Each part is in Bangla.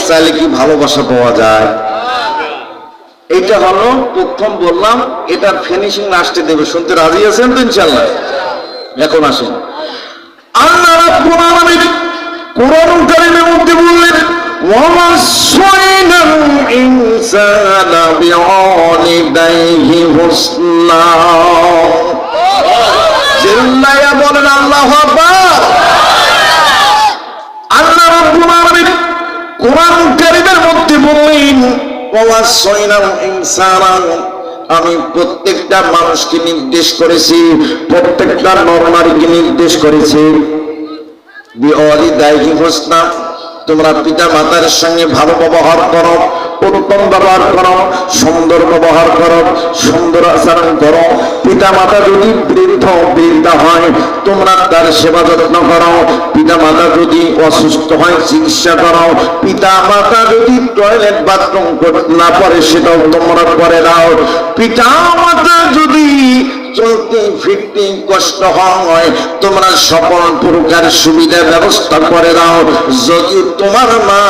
চাইলে কি ভালোবাসা পাওয়া যায়? এটা হলো প্রথম বললাম, এটার ফিনিশিং লাস্টে দেবে। শুনতে রাজি আছেন তো ইনশাআল্লাহ? এখন আসেন, আল্লাহ রাব্বুল আলামিন কোরআন কারীমের মধ্যে বললেন ওয়াসাইনাল ইনসানা বিওয়ালিদাইহি হুসনা। চিল্লায়া বলেন আল্লাহু আকবার। আল্লাহ রাব্বুল আলামিন কোরআন কারীমের মধ্যে বললেন ওয়াসাইনাল ইনসানা, আমি প্রত্যেকটা মানুষকে নির্দেশ করেছি, প্রত্যেকটা নরনারীকে নির্দেশ করেছি বিওয়ালিদাইহি হুসনা, তোমরা পিতা মাতার সঙ্গে ভালো ব্যবহার করো, উত্তম ব্যবহার করো, সুন্দর ব্যবহার করো, সুন্দর আচরণ করো। পিতা মাতা যদি বৃদ্ধা হয় তোমরা তার সেবা যত্ন করো। পিতা মাতা যদি অসুস্থ হয় চিকিৎসা করো। পিতা মাতা যদি টয়লেট বাথরুম করতে না পারে সেটাও তোমরা করে দাও। পিতা মাতা যদি চলতে ফিরতে কষ্ট হয় তোমরা সকল প্রকার সুবিধার ব্যবস্থা করে দাও। যদি তোমার মা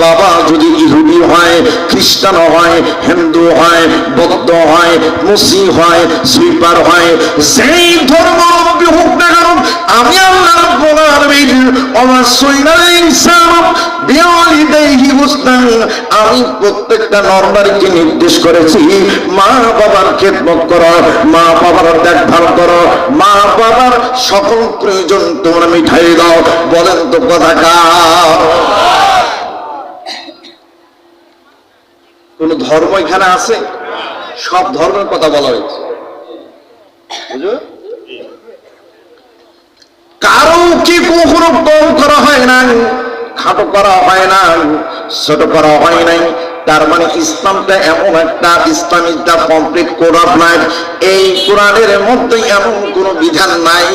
বাবা যদি ইহুদি হয়, খ্রিস্টান হয়, হিন্দু হয়, বৌদ্ধ হয়, মুসলিম হয়, সুইপার হয়, যেই ধর্মাবলম্বী হোক না কেন, আমি আল্লাহ রাব্বুল আলামিন ওয়াসাইনাল ইনসানা বিওয়ালিদাইহি হুসনা, আমি প্রত্যেকটা নরনারীকে নির্দেশ করেছি মা বাবার খেদমত করো, মা বাবার দেখভাল করো, মা বাবার সকল প্রয়োজন তোমরা মিটাই দাও। বলেন তো কথা কার? কোন ধর্ম এখানে আছে? সব ধর্মের কথা বলা হয়েছে, বুঝো? কারো কি কখনো কম করা হয় না, খাটো করা হয় না, ছোট করা হয় নাই। তার মানে ইসলামটা এমন একটা, ইসলামিকটা কমপ্লিট কোরআন নাই। এই কোরআনের মধ্যে এমন কোন বিধান নাই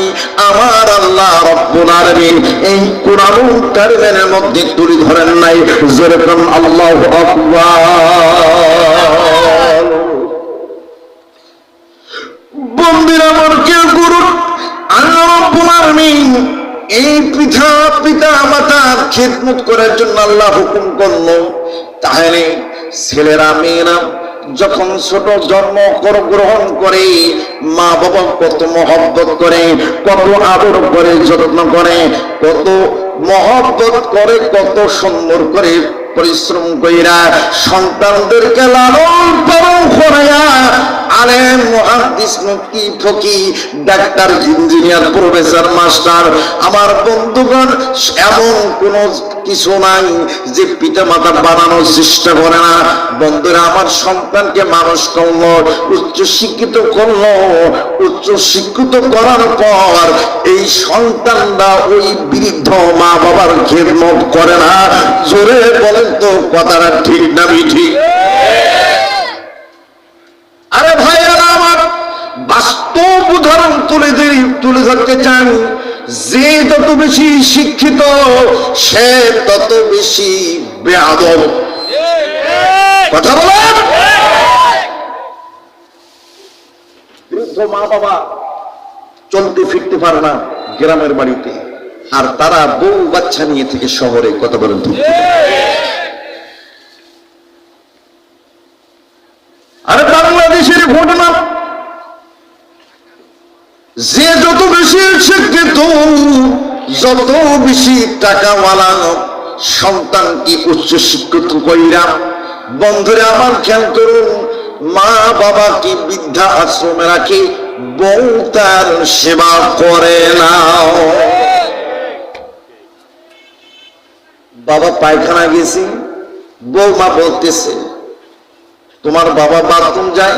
আমার আল্লাহ রাব্বুল আলামিন এই কোরআনুল কারীমের মধ্যে তুলে ধরেন নাই। যেরকম আল্লাহু আকবার। বন্ধুরা আমার কেউ গুরু আল্লাহ রাব্বুল আলামিন এই পিতা মাতার খেদমত করার জন্য আল্লাহ হুকুম করলো। তাহলে ছেলেরা মেয়েরা যখন ছোট জন্ম গ্রহণ করে মা বাবা কত মহব্বত করে, কত আদর করে, যত্ন করে, কত মহব্বত করে, কত সুন্দর করে পরিশ্রম কইরা সন্তানদেরকে লালন পালন করায়া আলেম মুহাদ্দিস মুফতি ফকি ডাক্তার ইঞ্জিনিয়ার প্রফেসর মাস্টার। আমার বন্ধুগণ এমন কোন কিছু নাই যে পিতা মাতা বানানোর চেষ্টা করে না। বন্ধুরা আমার সন্তানকে মানুষ করলো, উচ্চ শিক্ষিত করলো, উচ্চ শিক্ষিত করার পর এই সন্তানরা ওই বৃদ্ধ মা বাবার খেদমত করে না। জোরে বলেন তো কথাটা ঠিক না ঠিক? আরে ভাইয়েরা আমার বাস্তব উদাহরণ তুলে ধরতে চান। যে যত বেশি শিক্ষিত সে তত বেশি বেয়াদব। কথা বলেন। বৃদ্ধ মা বাবা চলতে ফিরতে পারে না গ্রামের বাড়িতে, আর তারা বউ বাচ্চা নিয়ে থেকে শহরে। কথা বলেন ঠিক? আরে বাংলাদেশের ঘটনা, যে যত বেশি শিক্ষিত, যত বেশি টাকাওয়ালা সন্তানকে উচ্চ শিক্ষিত কইরা, বন্ধুরা আমার খেয়াল করুন, মা বাবাকে বৃদ্ধা আশ্রমে রাখে, বউ তার সেবা করে না। বাবা পায়খানা গেছি, বউ মা বলতেছে তোমার বাবা বাথরুম যায়,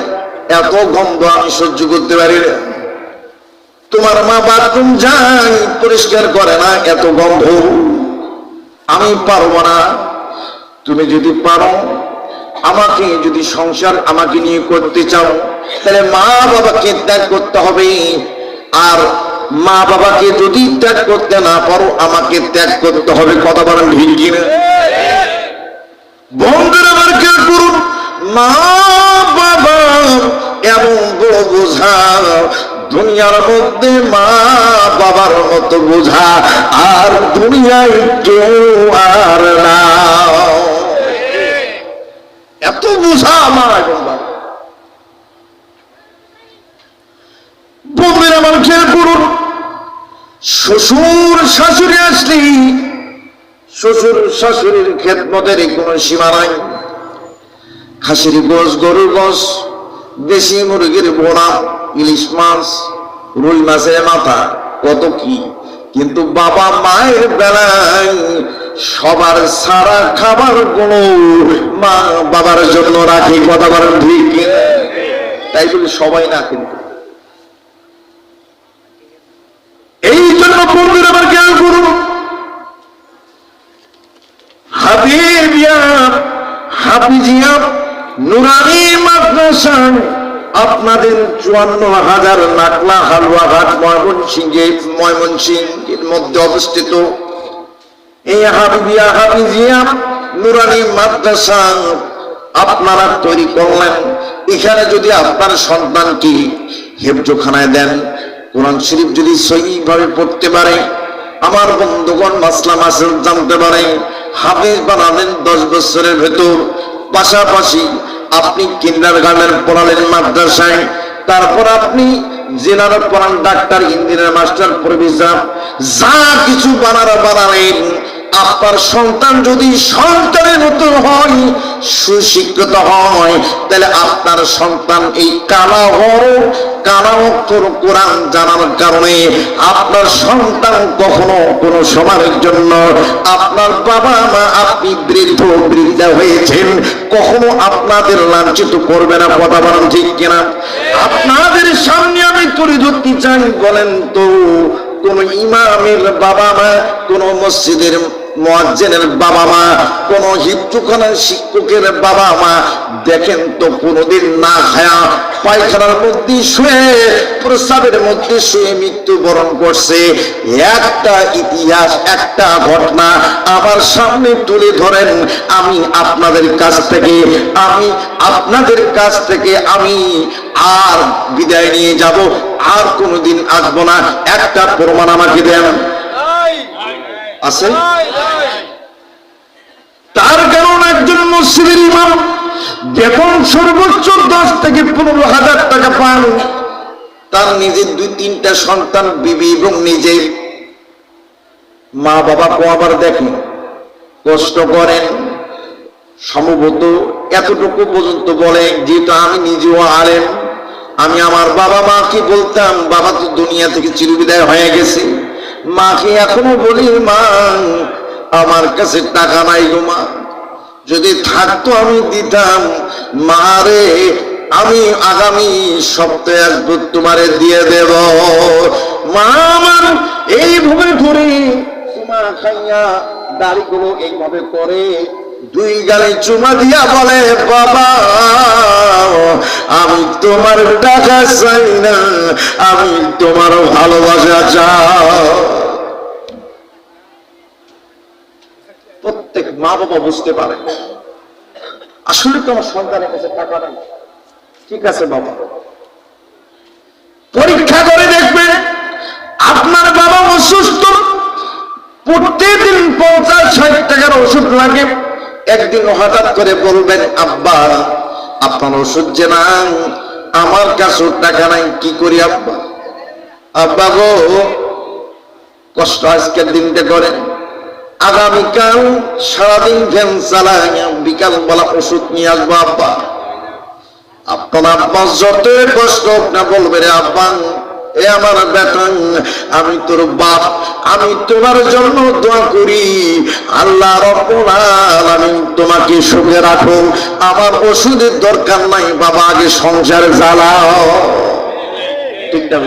এত গন্ধ আমি সহ্য করতে পারি না। তোমার মা বাথরুম যায় পরিষ্কার করে না, এত গন্ধ আমি পারবো না। তুমি যদি পারো, আমাকে যদি সংসার আমাকে নিয়ে করতে চাও, তাহলে মা বাবাকে ত্যাগ করতে হবে। আর মা বাবাকে যদি ত্যাগ করতে না পারো, আমাকে ত্যাগ করতে হবে। কথা বলেন ঠিক কিনা? বন্ধুরা আমার খেয়াল করুন, মা বাবা এমন বড় বোঝা, দুনিয়ার মধ্যে মা বাবার মতো বোঝা আর দুনিয়ায় কেউ আর না। এত বোঝা আমার এখন বন্ধুরা আমার খেয়াল করুন, শ্বশুর শাশুড়ি আসলে শ্বশুর শাশুড়ির খেদমতের কোনো সীমা নাই। খাসির গোশ, গরুর গোশ, দেশি মুরগির বোনা, ইলিশ মাছ, রুই মাছের মাথা, কত কি। কিন্তু বাবা মায়ের বেলায় সবার সারা খাবার গুলো মা বাবার জন্য রাখি, কথা বলেন ঠিক। তাই বলে সবাই না, কিন্তু এই জন্য বন্ধুরা আমার খেয়াল করুন, হাবিবিয়া হাফিজিয়া নুরানি মাদ্রাসা আপনাদের 54,000 নাকলা হালুয়াঘাট ময়মনসিংহের মধ্যে অবস্থিত এই হাবিবিয়া হাফিজিয়া নুরানি মাদ্রাসা আপনারা তৈরি করলেন। এখানে যদি আপনার সন্তানকে হেফজখানায় দেন, কোরআন শরীফ যদি সহিভাবে পড়তে পারে, আমার বন্ধুগণ মাসলা মাসাইল জানতে পারে, হাফেজ বানালেন 10 বছরের ভেতর, পাশাপাশি আপনি কিন্ডারগার্টেন পড়ালেন মাদ্রাসায়, তারপর আপনি জেনারেল পড়ান, ডাক্তার, ইঞ্জিনিয়ার, মাস্টার, প্রফেসর, যা কিছু বানালেন। আপনার সন্তান যদি সন্তানের মতো হয়, সুশিক্ষিত হয়, তাহলে আপনার সন্তান এই কালা অক্ষর কোরআন জানার কারণে আপনার সন্তান কখনো কোনো সময়ের জন্য আপনার বাবা মা, আপনি বৃদ্ধা হয়েছেন, কখনো আপনাদের লাঞ্ছিত করবে না, কথা বলেন ঠিক কিনা। আপনাদের সামনে আমি তুলে ধরতে চাই, বলেন তো কোন ইমামের বাবা মা, কোন মসজিদের মুয়াজ্জিনের বাবা মা, কোন হিফজখানার শিক্ষকের বাবা মা দেখেন তো কোনদিন না খায়া পায়খানার মধ্যে শুয়ে, প্রস্রাবের মধ্যে শুয়ে মৃত্যুবরণ করছে? একটা ইতিহাস, একটা ঘটনা আমার সামনে তুলে ধরেন, আমি আপনাদের কাছ থেকে আমি আর বিদায় নিয়ে যাব, আর কোনদিন আসবো না। একটা প্রমাণ আমাকে দেন, আছে? তার কারণ একজন মসজিদের ইমাম বেতন সর্বোচ্চ 10 থেকে 15,000 টাকা পান, তার নিজের 2-3টা সন্তান, বিবি এবং নিজে, মা বাবা আবার দেখেন কষ্ট করেন। সম্ভবত এতটুকু পর্যন্ত বলে, যেহেতু আমি নিজেও আলেম, আমি আমার বাবা মাকে বলতাম, বাবা তো দুনিয়া থেকে চিরবিদায় হয়ে গেছে, মাকে এখনো বলি, মা আমার কাছে টাকা নাই গো মা, যদি থাকতো আমি দিতাম, মা রে আমি আগামী সপ্তাহে আসবো, তোমারে দিয়ে দেব। মা আমার এইভাবে করে চুমা খাইয়া দাড়িগুলো এইভাবে করে 2 গালে চুমা দিয়া বলে, বাবা আমি তোমার টাকা চাই না, আমি তোমার ভালোবাসা চাই। প্রত্যেক মা বাবা বুঝতে পারে আসলে তোমার সন্তানের কাছে টাকা নেই, ঠিক আছে বাবা, পরীক্ষা করে দেখবেন আপনার বাবা অসুস্থ, প্রত্যেকদিন 50-60 টাকার ওষুধ লাগে, একদিন হঠাৎ করে বলবেন, আব্বা আপনার ওষুধ যে না, আমার কাছে টাকা নাই, কি করি আব্বা? আব্বা গো কষ্ট আজকের দিনটা করেন, আগামীকাল সারাদিন ফ্যান চালায় বিকাল বেলা ওষুধ নিয়ে আসবো আব্বা। আপনার আব্বা যতই কষ্ট না বলবে, রে আব্বা এ আমার বেটা, আমি তোর বাপ, আমি তোমার জন্য দোয়া করি, আল্লাহ রাব্বুল আলামিন তোমাকে সুখে রাখো, আমার ওষুধের দরকার নাই বাবা, আগে সংসার জ্বালাও। ঠিক না?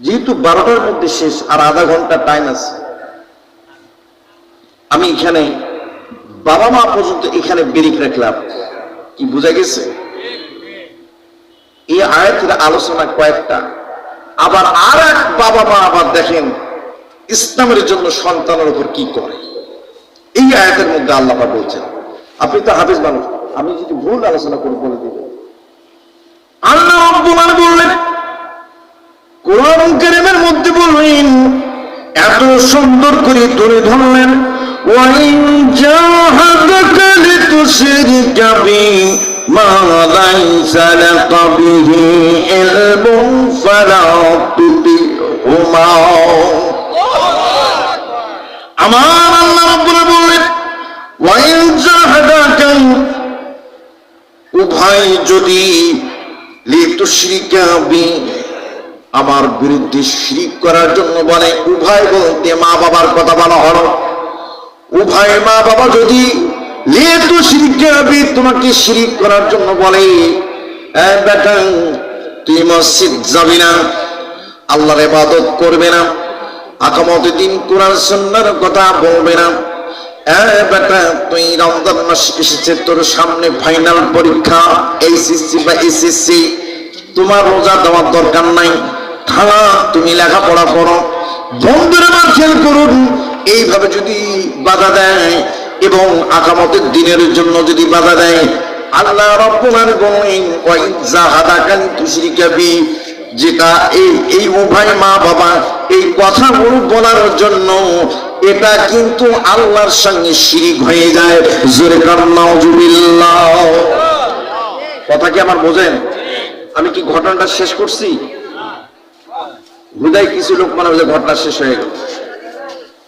যেহেতু 12টার মধ্যে শেষ, আর আধা ঘন্টা টাইম আছে, আমি এখানে বাবা মা পর্যন্ত এখানে ব্রেক রাখলাম। কি বোঝা গেছে? এই আয়াতের আলোচনা কয়েকটা, আবার আর এক বাবা মা আবার দেখেন ইসলামের জন্য সন্তানের উপর কি করে। এই আয়াতের মধ্যে আল্লাহ বলছেন, আপনি তো হাফেজ মানুষ, আমি যদি ভুল আলোচনা করি বলে দিবেন। আল্লাহ রাব্বুল আলামিন বললেন, কোরআন কারীমের মধ্যে বললেন, এত সুন্দর করে তুলে ধরলেন, ওয়াইন জাহা سلك به علم فلا تطعهما আমার আল্লাহ রাব্বুল বলেন ওয়াইন জাহাদাকা উভয় যদি লিতুশরিকা বি আমার বিরুদ্ধে শিরিক করার জন্য বলে উভয় বলতে মা বাবার কথা বলা হলো উভয় মা বাবা যদি লিতুশরিকা বি তোমাকে শিরিক করার জন্য বলে এই বেটা তুই মসজিদ যাবি না আল্লাহর ইবাদত করবে না আকামতে দিন কোরআন সুন্নাহর কথা বলবে না এই বেটা তুই রমজান মাস এসেছে তোর সামনে ফাইনাল পরীক্ষা এইচএসসি বা এসএসসি তোমার রোজা দেওয়ার দরকার নাই খালা তুমি লেখাপড়া করো বন্ধুরা খেয়াল করুন এইভাবে যদি বাধা দেয় এবং আকামতের দিনের জন্য যদি বাধা দেয় আল্লাহ রাব্বুল আলামিন বলেন ওয়া ইজাহাদাকা লিতুশরিকা বি যেটা এই উভয় মা বাবা এই কথাগুলো বলার জন্য এটা কিন্তু আল্লাহর সঙ্গে শিরিক হয়ে যায় জোরে কার নাউজুবিল্লাহ কথা কি আমার বোঝেন আমি কি ঘটনাটা শেষ করছি হুদাই কিছু লোক মনে হয় ঘটনা শেষ হয়ে গেল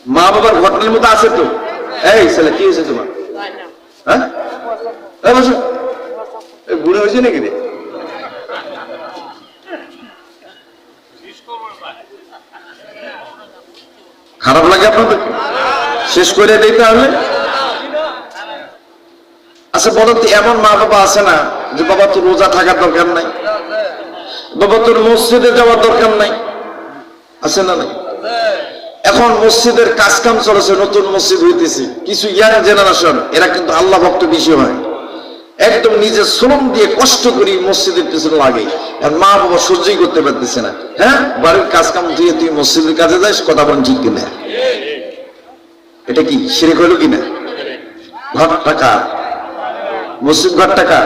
মা বাবার ঘটনার মধ্যে আছে তো এই ছেলে কি হয়েছে তোমার হ্যাঁ বুড়ো হয়েছে নাকি রে খারাপ লাগে আপনাদের শেষ করে দিতে হবে আচ্ছা বলো তো এমন মা বাবা আছে না যে বাবা তোর রোজা থাকার দরকার নাই বাবা তোর মসজিদে যাওয়ার দরকার নাই আছে না নাই এখন মসজিদের কাজ কাম চলেছে নতুন মসজিদ হইতেছে কিছু ইয়াং জেনারেশন এরা কিন্তু আল্লাহ ভক্ত বেশি হয় একদম নিজের শ্রম দিয়ে কষ্ট করি মসজিদের পিছনে লাগে আর মা বাবা সহ্যই করতে পারতেছে না হ্যাঁ বাড়ির কাজ কাম দিয়ে তুই মসজিদের কাজে যাস কথা বলেন ঠিক কিনা এটা কি শিরক হলো কিনা ঘর টাকা মসজিদ ঘর টাকা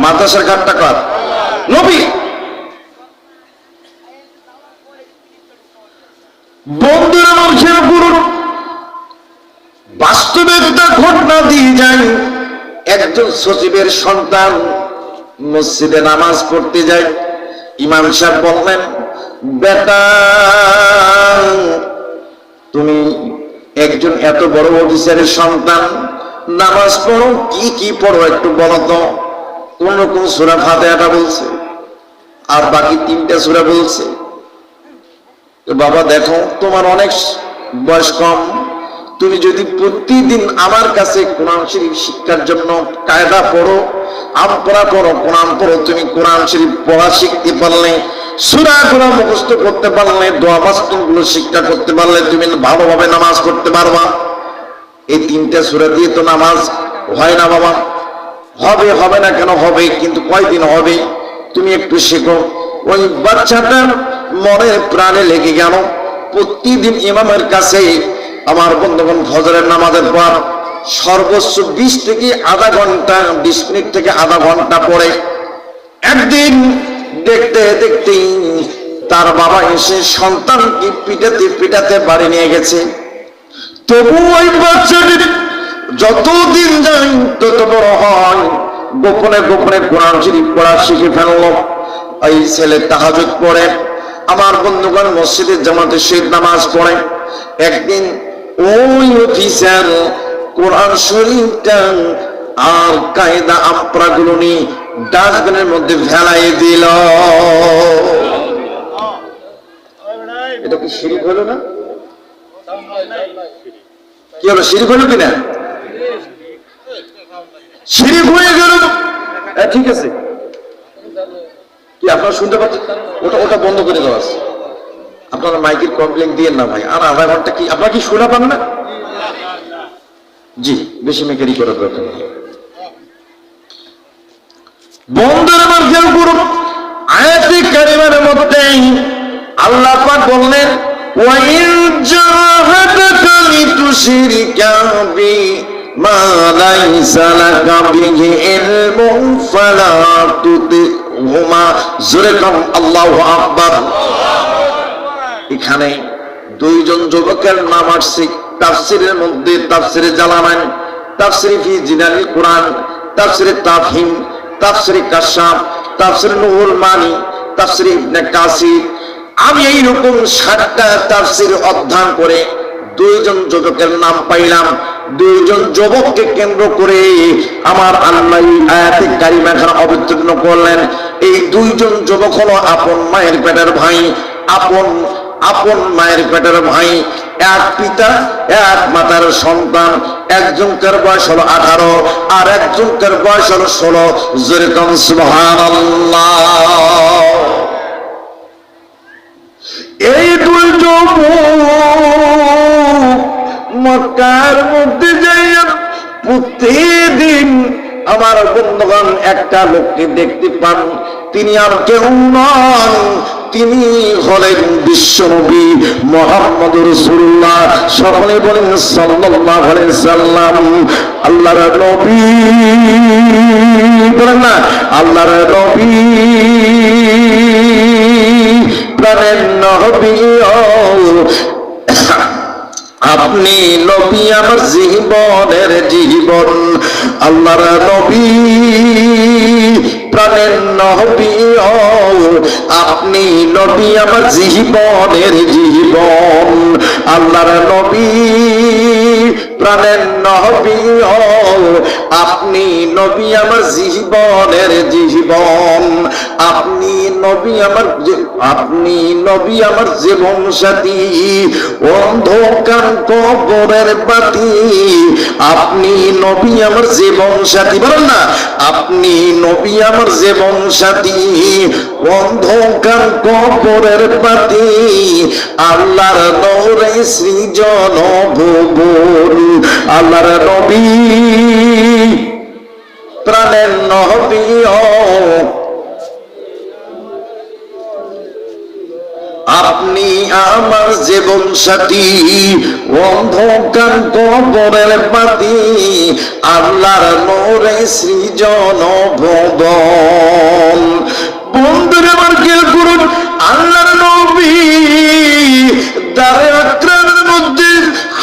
মাদ্রাসার ঘর টাকা নবী বন্ধুরা মানুষের পুরো বাস্তবে একটা ঘটনা দিয়ে যায় একজন সচিবের সন্তান মসজিদে নামাজ পড়তে যায় ইমাম সাহেব বললেন বেটা তুমি একজন এত বড় অফিসারের সন্তান নামাজ পড়ো কি কি পড়ো একটু বলো তো কোন রকম সূরা ফাতিহাটা বলছে আর বাকি তিনটা সূরা বলছে তো বাবা দেখো তোমার অনেক বয়স কম তুমি যদি প্রতিদিন আমার কাছে কোরআন শরীফ শিক্ষার জন্য কায়দা পড়ো আমপড়া পড়ো কোরআন পড়ো তুমি কোরআন শরীফ পড়া শিখতে পারলে সূরাগুলো মুখস্থ করতে পারলে দোয়া মাসগুলো শিক্ষা করতে পারলে তুমি ভালোভাবে নামাজ পড়তে পারবা এই তিনটা সূরা দিয়ে তো নামাজ হয় না বাবা হবে হবে না কেন হবে কিন্তু কয়দিন হবে তুমি একটু শেখো ওই বাচ্চাটার মনে প্রাণে লেগে গেল প্রতিদিন ইমামের কাছে আমার বন্ধুগণ ফজরের নামাজের পর সর্বোচ্চ 20 থেকে আধা ঘন্টা 20 মিনিট থেকে আধা ঘন্টা পড়ে একদিন দেখতে দেখতে তার বাবা এসে সন্তানকে পিটাতে পিটাতে বাড়ি নিয়ে গেছে তবু ওই বাচ্চাটি যতদিন যায় তত বড় হয় গোপনে গোপনে কোরআন শরীফ পড়া শিখে ফেললো এই ছেলে তাহাজ্জুদ পড়ে আমার বন্ধুগণ মসজিদের জামাতে শহীদ নামাজ পড়ে একদিন ওই অফিসার কোরআন শরীফটা আর কায়দা আমপ্রাগুলো নিয়ে ডাস্টবিনের মধ্যে ফেলাই দিল এটা কি শিরক হলো না কি হলো শিরক হলো কিনা শিরক হয়ে গেল ঠিক আছে কি আপনারা শুনতে পাচ্ছেন ওটা ওটা বন্ধ করে দেওয়া আছে আপনারা মাইকের কমপ্লেন দিয়েন না ভাই আর আধা ঘন্টা কি আপনারা কি শোনা পান না জি বেশি মেকারি করার দরকার নেই বন্ধুরা আমার খেয়াল করুন আয়াতে কারিমার মধ্যে আল্লাহ পাক বললেন ওয়া ইন জাহাদাকা লিতুশরিকা বি মা লাইসা লাকা বিহি ইলমুন ফালা তুতিহুমা জোরে কাম আল্লাহু আকবার এখানে দুইজন যুবকের নাম আসছে তাফসিরের মধ্যে তাফসিরে জালালাইন তাফসিরে ফি জিলালিল কোরআন তাফসিরে তাফহিম তাফসিরে কাশাফ, তাফসিরে নুরুল মানি, তাফসিরে ইবনে কাসির। আমি এইরকম 7টা তাফসির অধ্যয়ন করে 2জন যুবকের নাম পাইলাম। 2জন যুবককে কেন্দ্র করে আমার আল্লাহ আয়াতে কারিমা এখানে অবতীর্ণ করলেন। এই 2জন যুবক হলো আপন মায়ের পেটের ভাই, আপন মায়ের পেটের ভাই, এক পিতা এক মাতার সন্তান। একজনকার বয়স হলো 18 আর একজনকার বয়স হলো 16। যেরকম সুবহানাল্লাহ। এই 2 যুবক মক্কার মধ্যে যাইয়া প্রতিদিন আমার বন্ধুগণ একটা লোককে দেখতে পান। তিনি আর কেউ নন, তিনি হলেন বিশ্বনবী মুহাম্মদুর রাসূলুল্লাহ। সকলে বলেন সাল্লাল্লাহু আলাইহি সাল্লাম। আল্লাহর নবী, বলেন না আল্লাহর নবী, প্রাণের নবী, আপনি নবী আমার জীবনের জীবন। আল্লাহর নবী, প্রাণের নবী, আপনি নবী আমার জীবনের জীবন। আল্লাহর নবী, প্রাণের নবী, আপনি নবী আমার জীবনের জীবন। আপনি নবী আমার জীবন সাথী, অন্ধকার কবরের বাতি। আপনি নবী আমার জীবন সাথী, বলেন না আপনি নবী আমার জীবন সাথী, অন্ধকার কবরের বাতি। আল্লাহর নূরে সৃজন ভুবন। আল্লাহর নবী, প্রাণের নবী, আপনি আমার জীবন সাথী, অন্ধকার কবরের বাতি। আল্লাহর নূরে সৃজন ভুবন। বন্ধুরা আমার খেয়াল করুন, আল্লাহর নবী দারে আকরামের মধ্যে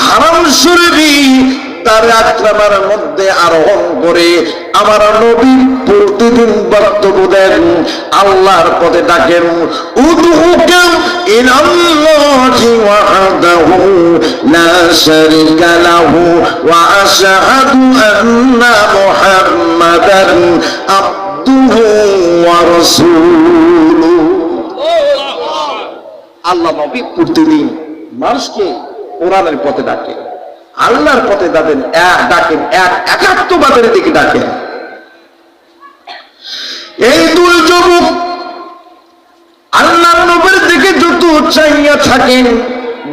হারাম শরীফি দারে আকরামের মধ্যে আরোহণ করে আমার নবী প্রতিদিন বক্তব্য দেন, আল্লাহর পথে ডাকেন। উদউকা ইলাল্লাহি ওয়াহদাহু লা শারীকা লাহু ওয়া আশহাদু আন্না মুহাম্মাদান আবদুহু ওয়া রাসূলুহু। আল্লাহ নবী প্রতিদিন মানুষকে কোরআনের পথে ডাকেন, আল্লাহর পথে ডাকেন, একাত্মবাদের দিকে ডাকেন। এই 2 যুবক আল্লাহর নবীর দিকে যত চাইয়া থাকেন,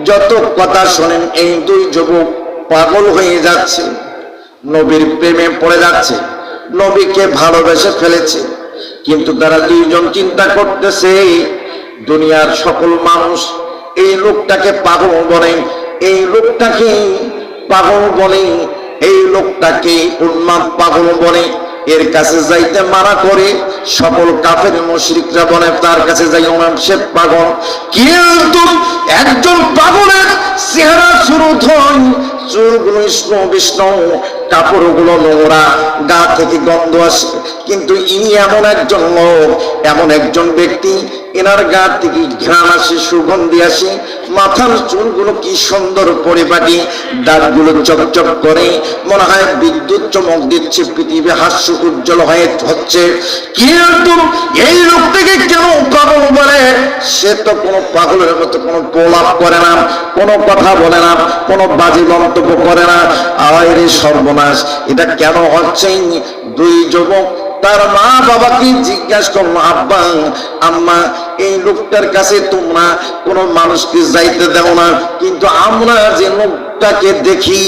যত কথা শোনেন, এই 2 যুবক পাগল হয়ে যাচ্ছে, নবীর প্রেমে পড়ে যাচ্ছে, নবীকে ভালোবেসে ফেলেছে। কিন্তু তারা 2 জন চিন্তা করতেছে, দুনিয়ার সকল মানুষ এই লোকটাকে পাগল বলে, এই লোকটাকে পাগল বলে, এই লোকটাকে উন্মাদ পাগল বলে। এর কাছে যাইতে মানা করে। সকল কাফের মুশরিকরা বলে তার কাছে যাইও না, সে পাগল। কিন্তু একজন পাগলের চেহারা সুরত হয়, চুলগুলো বিষ্ণু, কাপড়গুলো নোংরা, গা থেকে গন্ধ আসে। কিন্তু ইনি এমন একজন লোক, এমন একজন ব্যক্তি, এনার গা থেকে ঘ্রাণ আসে, সুগন্ধি আসে, মাথার চুলগুলো কি সুন্দর পরিপাটি, দাঁতগুলো চকচক করে, মনে হয় বিদ্যুৎ চমক দিচ্ছে, পৃথিবী হাস্য উজ্জ্বল হয়ে হচ্ছে। কিন্তু এই লোকটাকে কেন পাগল বলে? সে তো কোনো পাগলের মতো কোনো প্রলাপ করে না, কোনো কথা বলে না, কোনো বাজে মন্তব্য করে না। আরে সর্বনাশ, এটা কেন হচ্ছে? 2 যুবক তার মা বাবাকে জিজ্ঞাসা করলো, আব্বা আম্মা, এই লোকটার কাছে তোমরা কোন মানুষকে যাইতে দাও না, কিন্তু আমরা যে লোকটাকে দেখি,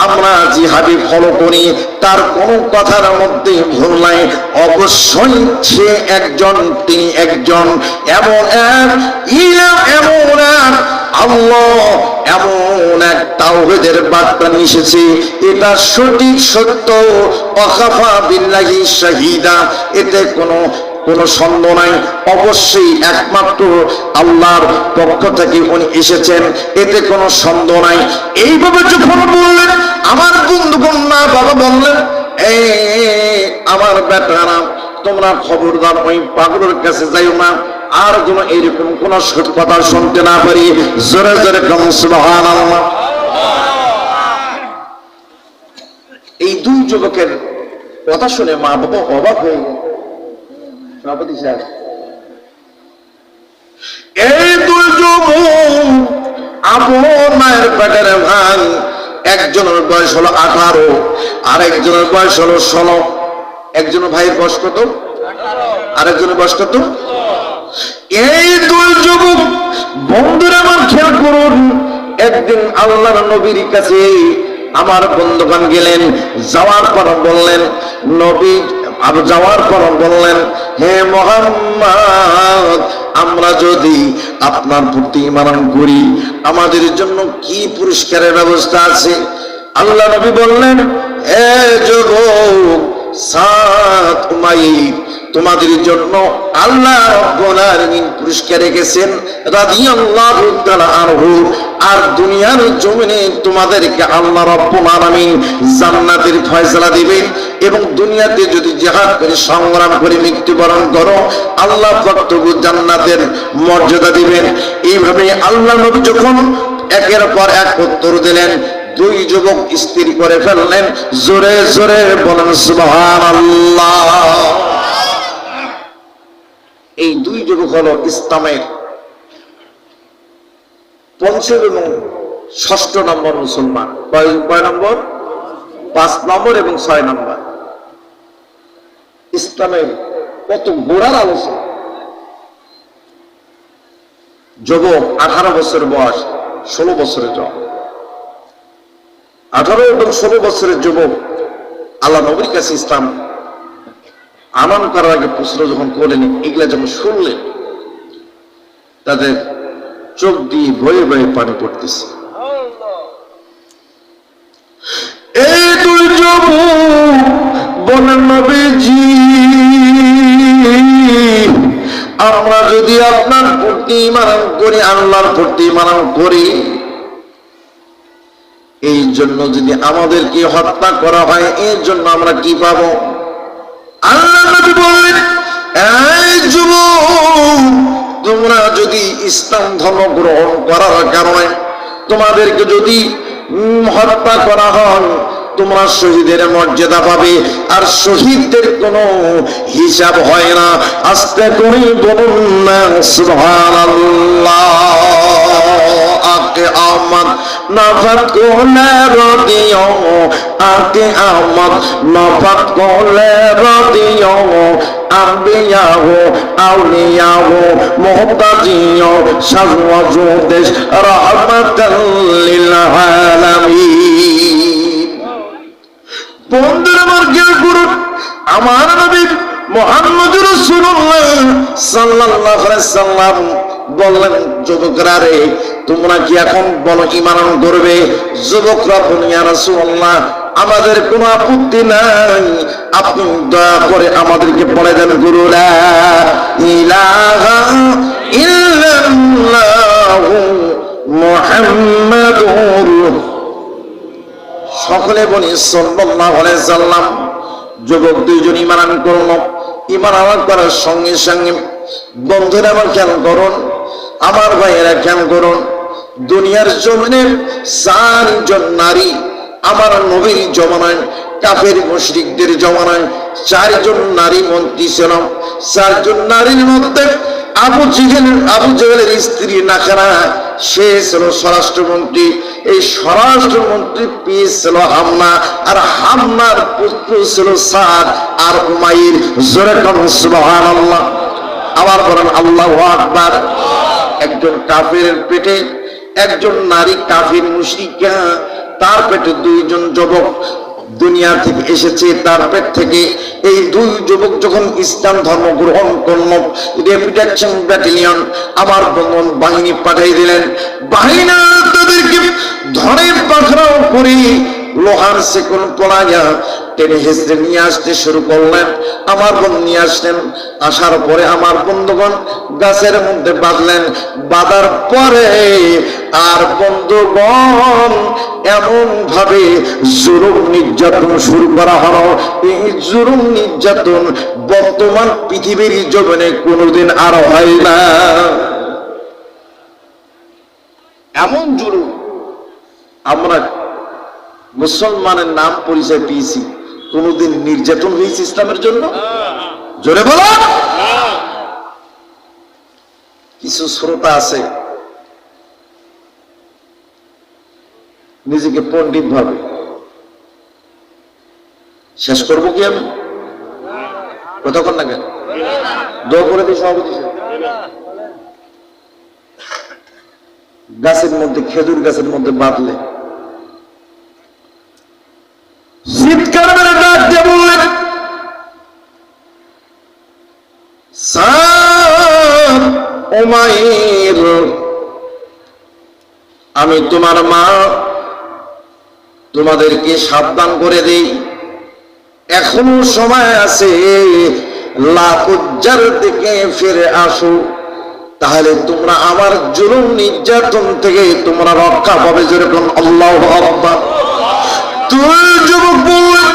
আমরা যেভাবে ফলো করি, তার কোন কথার মধ্যে ভুল নাই। অবশ্যই সে একজন, তিনি একজন এমন এক ইলাহ, এমন এক আল্লাহ, এমন এক তাওহীদের বার্তা নিয়ে এসেছে। এটা সঠিক সত্য, ওয়াকাফা বিল্লাহি শাহিদা, এতে কোনো সন্দেহ নাই। অবশ্যই একমাত্র আল্লাহর পক্ষ থেকে উনি এসেছেন, এতে কোনো সন্দেহ নাই। এইভাবে যখন বললেন, আমার বন্ধুগণ মা বাবা বললেন, আমার বেটারা তোমরা খবরদার ওই পাগলের কাছে যাইও না, আর যেন এরকম কোন কথা শুনতে না পারি। জোরে জোরে সুবহানাল্লাহ। এই দুই যুবকের কথা শুনে মা বাবা অবাক হয়ে গেল। সভাপতি সাহেব, এই দুই যুবক আপন মায়ের পেটের ভাই, একজনের বয়স হলো 18, আর একজনের বয়স হলো 16। একজনের ভাইয়ের বয়স কত? আরেকজনের বয়স কত? এই দুই যুবক বন্ধুরা আমার খেয়াল করুন, একদিন আল্লাহর নবীর কাছে আমার বন্ধুগণ গেলেন। যাওয়ার পর বললেন, নবী যাওয়ার পর বললেন, হে মুহাম্মদ, আমরা যদি আপনার প্রতি ঈমান করি আমাদের জন্য কি পুরস্কারের ব্যবস্থা আছে? আল্লাহ নবী বললেন, হে যুবক, সাত উমাইর, তোমাদের জন্য আল্লাহ রাব্বুল আলামিন পুরস্কার রেখেছেন রাদিয়াল্লাহু তাআলা আনহু। আর দুনিয়ার জমিনে তোমাদেরকে আল্লাহ রাব্বুল আলামিন জান্নাতের ফয়সালা দিবেন, এবং দুনিয়াতে যদি জিহাদ করে সংগ্রাম করে মৃত্যুবরণ করো আল্লাহ পাক তবু জান্নাতের মর্যাদা দিবেন। এইভাবে আল্লাহ নবী যখন একের পর এক উত্তর দিলেন, দুই যুবক স্থির করে ফেললেন। জোরে জোরে বলেন সুবহানাল্লাহ। এই দুই যুবক হলো ইসলামের ৫ম এবং ৬ষ্ঠ নম্বর মুসলমান। কয় নম্বর? ৫ নম্বর এবং ৬ নম্বর। ইসলামের কত গোড়ার আলোচনা। যুবক 18 বছর বয়স, 16 বছরের যুবক, 18 এবং 16 বছরের যুবক আল্লাহ নবীর কাছে ইসলাম আনয়ন করার আগে প্রশ্ন যখন করলেন, এগুলা যখন শুনলেন তাদের চোখ দিয়ে বয়ে বয়ে পানি পড়তেছে। এই দুই যুবক বলেন, নবীজি, আমরা যদি আপনার প্রতি ঈমান করি, আল্লাহর প্রতি ঈমান করি, এই জন্য যদি আমাদেরকে হত্যা করা হয়, এর জন্য আমরা কি পাবো? আল্লাহ নবী বললেন, এই যুবক, তোমরা যদি ইসলাম ধর্ম গ্রহণ করার কারণে তোমাদেরকে যদি হত্যা করা হয়, তোমরা শহীদের মর্যাদা পাবে, আর শহীদদের কোনো হিসাব হয় না। আস্তে করে বলুন না সুবহানাল্লাহ। আকে আমদ নফত কোলে রদিও, আকে আমদ নফত কোলে রদিও, আম্বিয়াহু আউলিয়াহু মুহতাজিও সাজওয়াজু দেশ রাহমাতাল লিল আলামিন। বন্ধুরা আমার খেয়াল করুন, আমার নবী মুহাম্মদুর রাসূলুল্লাহ সাল্লাল্লাহু আলাইহি সাল্লাম বললেন, যুবকরা রে, তোমরা কি এখন বলো ঈমান করবে? যুবকরা বলেন, ইয়া রাসূলুল্লাহ, আমাদের কোনো আপত্তি নাই, আপনি দয়া করে আমাদেরকে বলে দেন, গুরু লা ইলাহা ইল্লাল্লাহু মুহাম্মাদুর। সকলে বলি সাল্লাল্লাহু আলাইহি সাল্লাম। যুবক দুইজন ঈমান করল। ঈমান আনার করার সঙ্গে সঙ্গে বন্ধুরা আমার খেয়াল করুন, আমার ভাইয়েরা খেয়াল করুন, দুনিয়ার জমিনে 4 জন নারী আমার নবীর জমানায়, কাফের মুশরিকদের জমানায় 4 জন নারী মন্ত্রী ছিল। 4 জন নারীর মধ্যে আবু জেহেলের স্ত্রী নাখারা, সে ছিল স্বরাষ্ট্রমন্ত্রী। এই স্বরাষ্ট্রমন্ত্রী পিস ছিল হামনা, আর হামনার পুত্র ছিল সাদ আর উমাইর। জোরে বলুন সুবহানাল্লাহ। আবার বলেন আল্লাহু আকবার। একজন কাফেরের পেটে একজন নারী কাফির মুশরিকা, তার পেটে 2 জন যুবক দুনিয়া থেকে এসেছে। তার পেট থেকে এই 2 যুবক যখন ইসলাম ধর্ম গ্রহণ করল, রেপিটেশন ব্যাটালিয়ন আমার বন্ধন বাহিনী পাঠিয়ে দিলেন। বাহিনী তাদেরকে ধরে পাকড়াও করে লোহার সেকল পলাইয়া টেনে হেসড়ে নিয়ে আসতে শুরু করলেন। আমার বন্ধু নিয়ে আসলেন। আসার পরে আমার বন্ধুগণ গাছের মধ্যে বাঁধলেন। বাঁধার পরে আর বন্ধুগণ এমন ভাবে জুলুম নির্যাতন শুরু করা হলো, এই জুলুম নির্যাতন বর্তমান পৃথিবীর জমিনে কোনোদিন আর হয় না। এমন জুলুম আমরা মুসলমানের নাম পরিচয় পেয়েছি, কোনদিন নির্যাতন হয়েছে ইসলামের জন্য? জোরে বলো। কিছু শ্রোতা আছে নিজেকে পণ্ডিত ভাবে, শেষ করবো কি আমি কতক্ষণ না কেন দোয়া করে দিই সভাপতি। গাছের মধ্যে, খেজুর গাছের মধ্যে বাঁধলে চিৎকার মেরে ডাক দিয়ে বললেন, সাদ উমাইর, আমি তোমার মা, তোমাদেরকে সাবধান করে দেই, এখনো সময় আছে, লাকুজ্জার দিকে ফিরে আসো, তাহলে তোমরা আমার জুলুম নির্যাতন থেকে তোমরা রক্ষা পাবে। যেরকম আল্লাহু আকবার। তুই যুবক বললেন,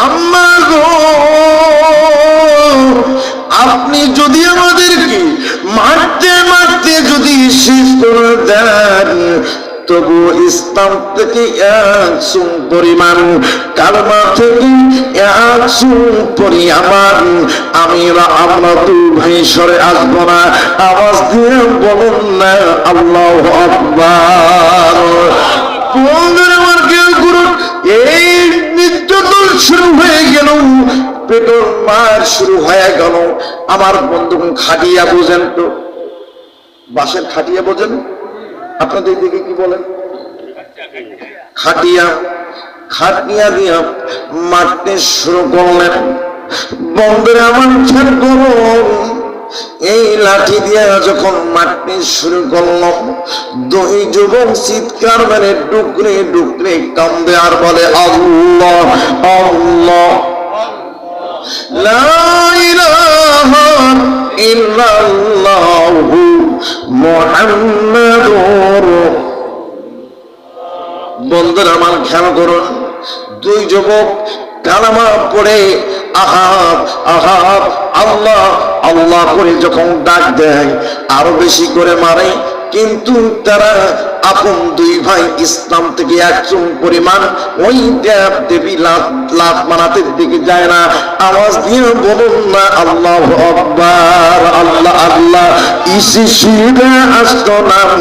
আম্মা গো, আপনি যদি আমাদেরকে মারতে মারতে যদি শেষ করে দেন, তবু ইসলাম থেকে এক সুন পরিমাণ, কালমা থেকে এক সুন পরিমাণ আমরা দুই ভাই সরে আসবো না। আওয়াজ দিয়ে বলুন না আল্লাহু আকবার। আমার কেউ করুন, এই নির্যাতন শুরু হয়ে গেল, পেটর মার শুরু হয়ে গেল। আমার বন্ধুগণ, খাটিয়া বোঝেন তো? বাঁশের খাটিয়া বোঝেন? আপনাদের দিকে কি বলেন? খাটিয়া। খাটিয়া দিয়া মারতে শুরু করলেন। বন্ধুরা আমার খেয়াল করুন, এই লাঠি দিয়া যখন মারতে শুরু করলাম, দুই যুবক চিৎকার মেরে ডুকরে ডুকরে কান্দে আর বলে, আল্লাহ আল্লাহ, লা ইলাহা ইল্লাল্লাহু মুহাম্মাদুর। বন্ধুরা আমার খেয়াল করুন, দুই যুবক কালামা পড়ে আহাব আহাব আল্লাহ আল্লাহ করে যখন ডাক দেয়, আরো বেশি করে মারে, কিন্তু তারা আপন দুই ভাই ইসলাম থেকে একজন পরিমাণ ওই দেব দেবী লাভ মানাতে দিকে যায় না। আওয়াজ দিয়ে বলুন না আল্লাহু আকবার। আল্লাহ আল্লাহ ইসে শিরে আসতো নাম,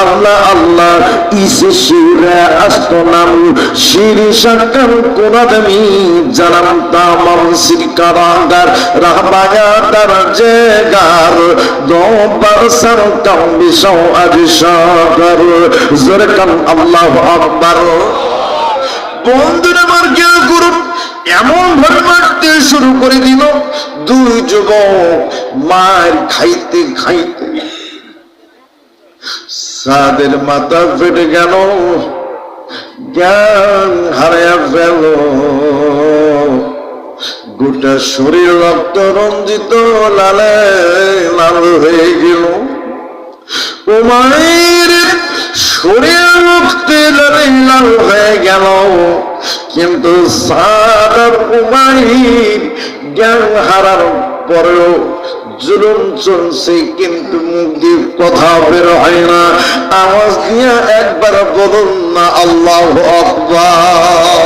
আল্লাহ আল্লাহ ইসে শিরে আসতো নাম, শিরি সাকার কোনাদমি জানাম তামাম সিরকারাগার রাহবায়া দরজেগার দোবার সর কাম বিশাও আদিশাগর। জোরে কান আল্লাহু আকবার। বন্ধুরা আমার কেউ করুন, এমন ভাবে মারতে শুরু করে দিল, দুই যুবক মার খাইতে খাইতে সাদের মাথা ফেটে গেল, জ্ঞান হারায়া ফেল, গোটা শরীর রক্ত রঞ্জিত লালে লাল হয়ে গেল। উমাইর শরীর রক্তে লালে লাল হয়ে গেল, কিন্তু সাদ আর উমাইর জ্ঞান হারার পরেও জুলুম চলছে, কিন্তু মুখ দিয়ে কথা বের হয় না। আওয়াজ দিয়ে একবার বলুন না আল্লাহু আকবার।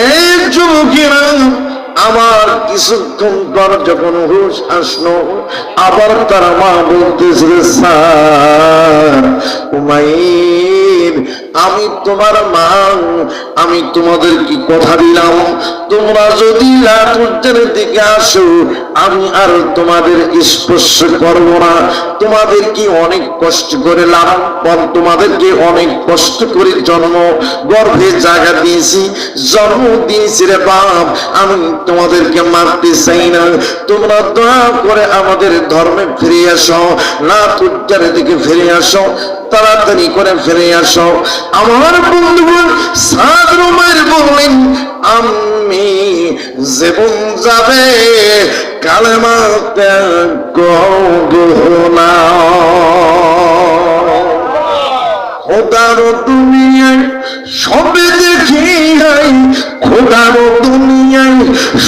এই যুবকেরা আমার কিছুক্ষণ পর যখন হুঁশ আসলো, আবার তারা মা বলতেছিল, স্যার উমাইর, আমি তোমার মা, আমি তোমাদের কি কথা দিলাম, তোমরা যদি লাঠুজ্জার দিকে আসো আমি আর তোমাদের স্পর্শ করব না। তোমাদের কি অনেক কষ্ট করে লাভ, তোমাদেরকে অনেক কষ্ট করে জন্ম গর্ভে জায়গা দিয়েছি, জন্ম দিয়েছি রে বাপ, আমি তোমাদেরকে মারতে চাই না। তোমরা দয়া করে আমাদের ধর্মে ফিরে আসো, লাঠুজ্জার দিকে ফিরে আসো, তাড়াতাড়ি করে ফিরে আসো। আমার বন্ধুগণ সাদ উমাইর বললেন, আমি জীবন যাবে কালেমা ত্যাগ করো না। খোদার দুনিয়ায় সবে দেখি নাই, খোদার দুনিয়ায়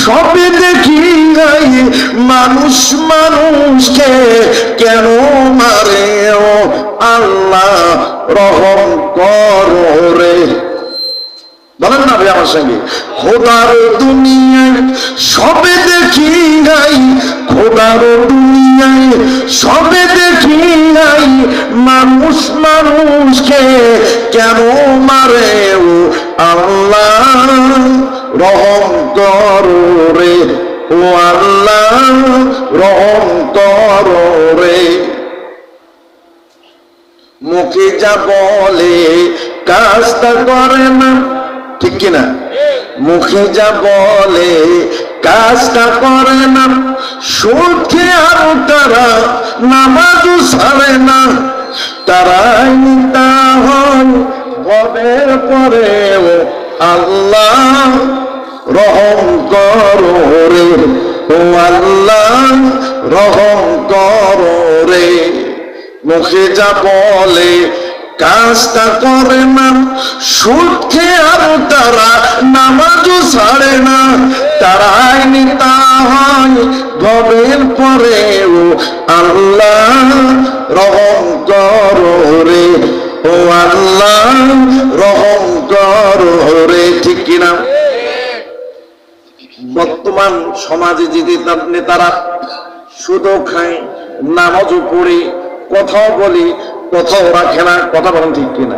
সবে দেখি নাই, মানুষ মানুষকে কেন মারে? ও আল্লাহ রহম করো রে। বলেন না ভাই আমার সঙ্গে, খোদার দুনিয়ায় সবে দেখি নাই, খোদার দুনিয়ায় সবে দেখি নাই, মানুষ মানুষকে কেন মারে? ও আল্লাহ রহম করো রে, ও আল্লাহ রহম করো রে। মুখে যা বলে কাজটা করে না, ঠিক কিনা? মুখে যা বলে কাজটা করে না, সুদ খেয়ে আর তারা নামাজও ছাড়ে না, তারাই নিতা হয় ভবের পরে। ও আল্লাহ রহম করো রে, ও আল্লাহ রহম করো রে। মুখে যা বলে কাজটা করে না, সুদ খেয়ে আর তারা নামাজও ছাড়ে না, তারাই নিতা হয় ভবের পরে। ও আল্লাহ রহম করো রে, ও আল্লাহ রহম করো রে, ঠিক কিনা? বর্তমান সমাজে যে নেতারা সুদও খায়, নামাজও পড়ে, কথাও বলি, কথাও রাখে না, কথা বলেন ঠিক কিনা?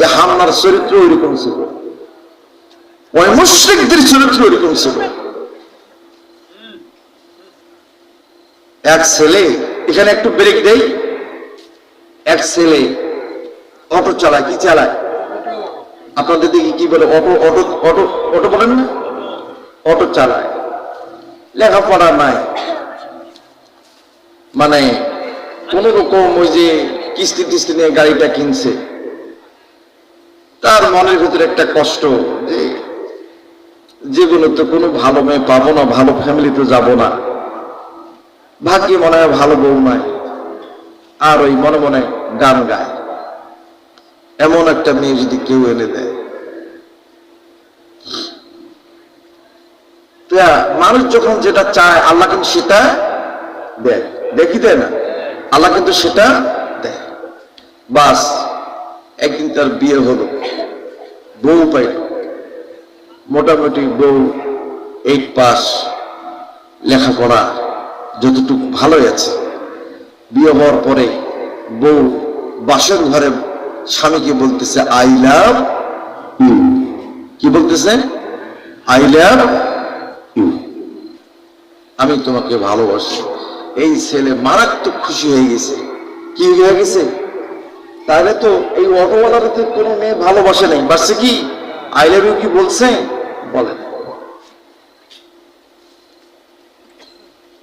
এই হামলার চরিত্র ওইরকম ছিল, ওই মুশরিকদের চরিত্র ওইরকম ছিল। এক ছেলে, এখানে একটু ব্রেক দেই, এক ছেলে অটো চালায়, কি চালায় আপনাদের দিকে কি বলে? অটো, অটো, অটো, অটো বলেন না? অটো চালায়, লেখাপড়া নাই, মানে কোন রকম ওই যে কিস্তি টিস্তি নিয়ে গাড়িটা কিনছে। তার মনের ভিতরে একটা কষ্ট যে জীবনে তো কোনো ভালো মেয়ে পাবো না, ভালো ফ্যামিলিতে যাব না, ভাগ্যে মনে হয় ভালো বউ নাই, আর ওই মনে মনে গান গায়, এমন একটা মেয়ে যদি কেউ এনে দেয়। মানুষ যখন যেটা চায় আল্লাহ কিন্তু সেটা দেয়, দেখি দেয় না? আল্লাহ কিন্তু সেটা দেয়। বাস একদিন তার বিয়ে হলো, বউ পাইল, মোটামুটি বউ 8 পাস, লেখাপড়া যতটুকু ভালোই আছে। বিয়ে হওয়ার পরে বউ বাসর ঘরে স্বামীকে বলতেছে আই লাভ ইউ। কি বলতেছে? আই লাভ ইউ, আমি তোমাকে ভালোবাসি। এই ছেলে মারাত্মক খুশি হয়ে গেছে। কি হয়ে গেছে? তাহলে তো এই অটোওয়ালার তো কোনো মেয়ে ভালোবাসে নাই, বাসে কি আই লাভ ইউ কি বলছে? বলেন।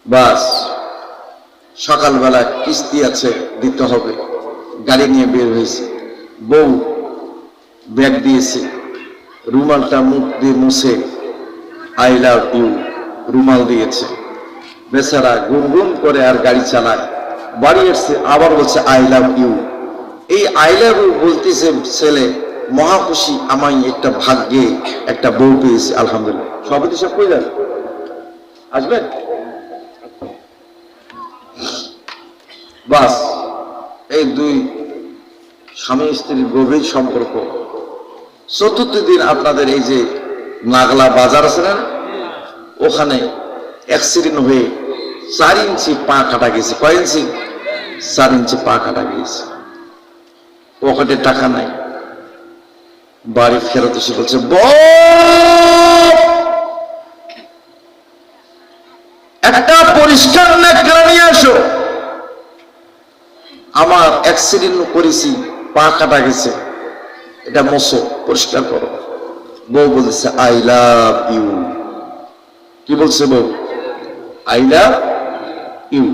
বাস সকালবেলা কিস্তি আছে, দিতে হবে, গাড়ি নিয়ে বের হয়েছে। বউ ব্যাগ দিয়েছে, রুমালটা মুখ দিয়ে মুছে আই লাভ ইউ রুমাল দিয়েছে। বেচারা গুনগুন করে আর গাড়ি চালায়, বাড়ি এসছে, আবার বলছে আই লাভ ইউ। এই আই লাভ ইউ বলতেছে ছেলে মহা খুশি, আমি একটা ভাগ্যে একটা বউ পেয়েছি, আলহামদুলিল্লাহ। সভাপতি সব কই যান, আসবেন? বাস এই দুই স্বামী স্ত্রীর গভীর সম্পর্ক। চতুর্থ দিন আপনাদের এই যে নাগলা বাজার আছে না, ওখানে অ্যাক্সিডেন্ট হয়ে 4 ইঞ্চি পা কাটা গেছে। কয় ইঞ্চি? 4 ইঞ্চি পা কাটা গেছে। পকেটে টাকা নাই, বাড়ি ফেরত এসে বলছে একটা পরিষ্কার নেকড়া নিয়ে আসো, আমার অ্যাক্সিডেন্ট করেছি, পা কাটা গেছে, এটা মোছো, পরিষ্কার করো। বউ বলছে আই লাভ ইউ। কি বলছে বউ? I love you.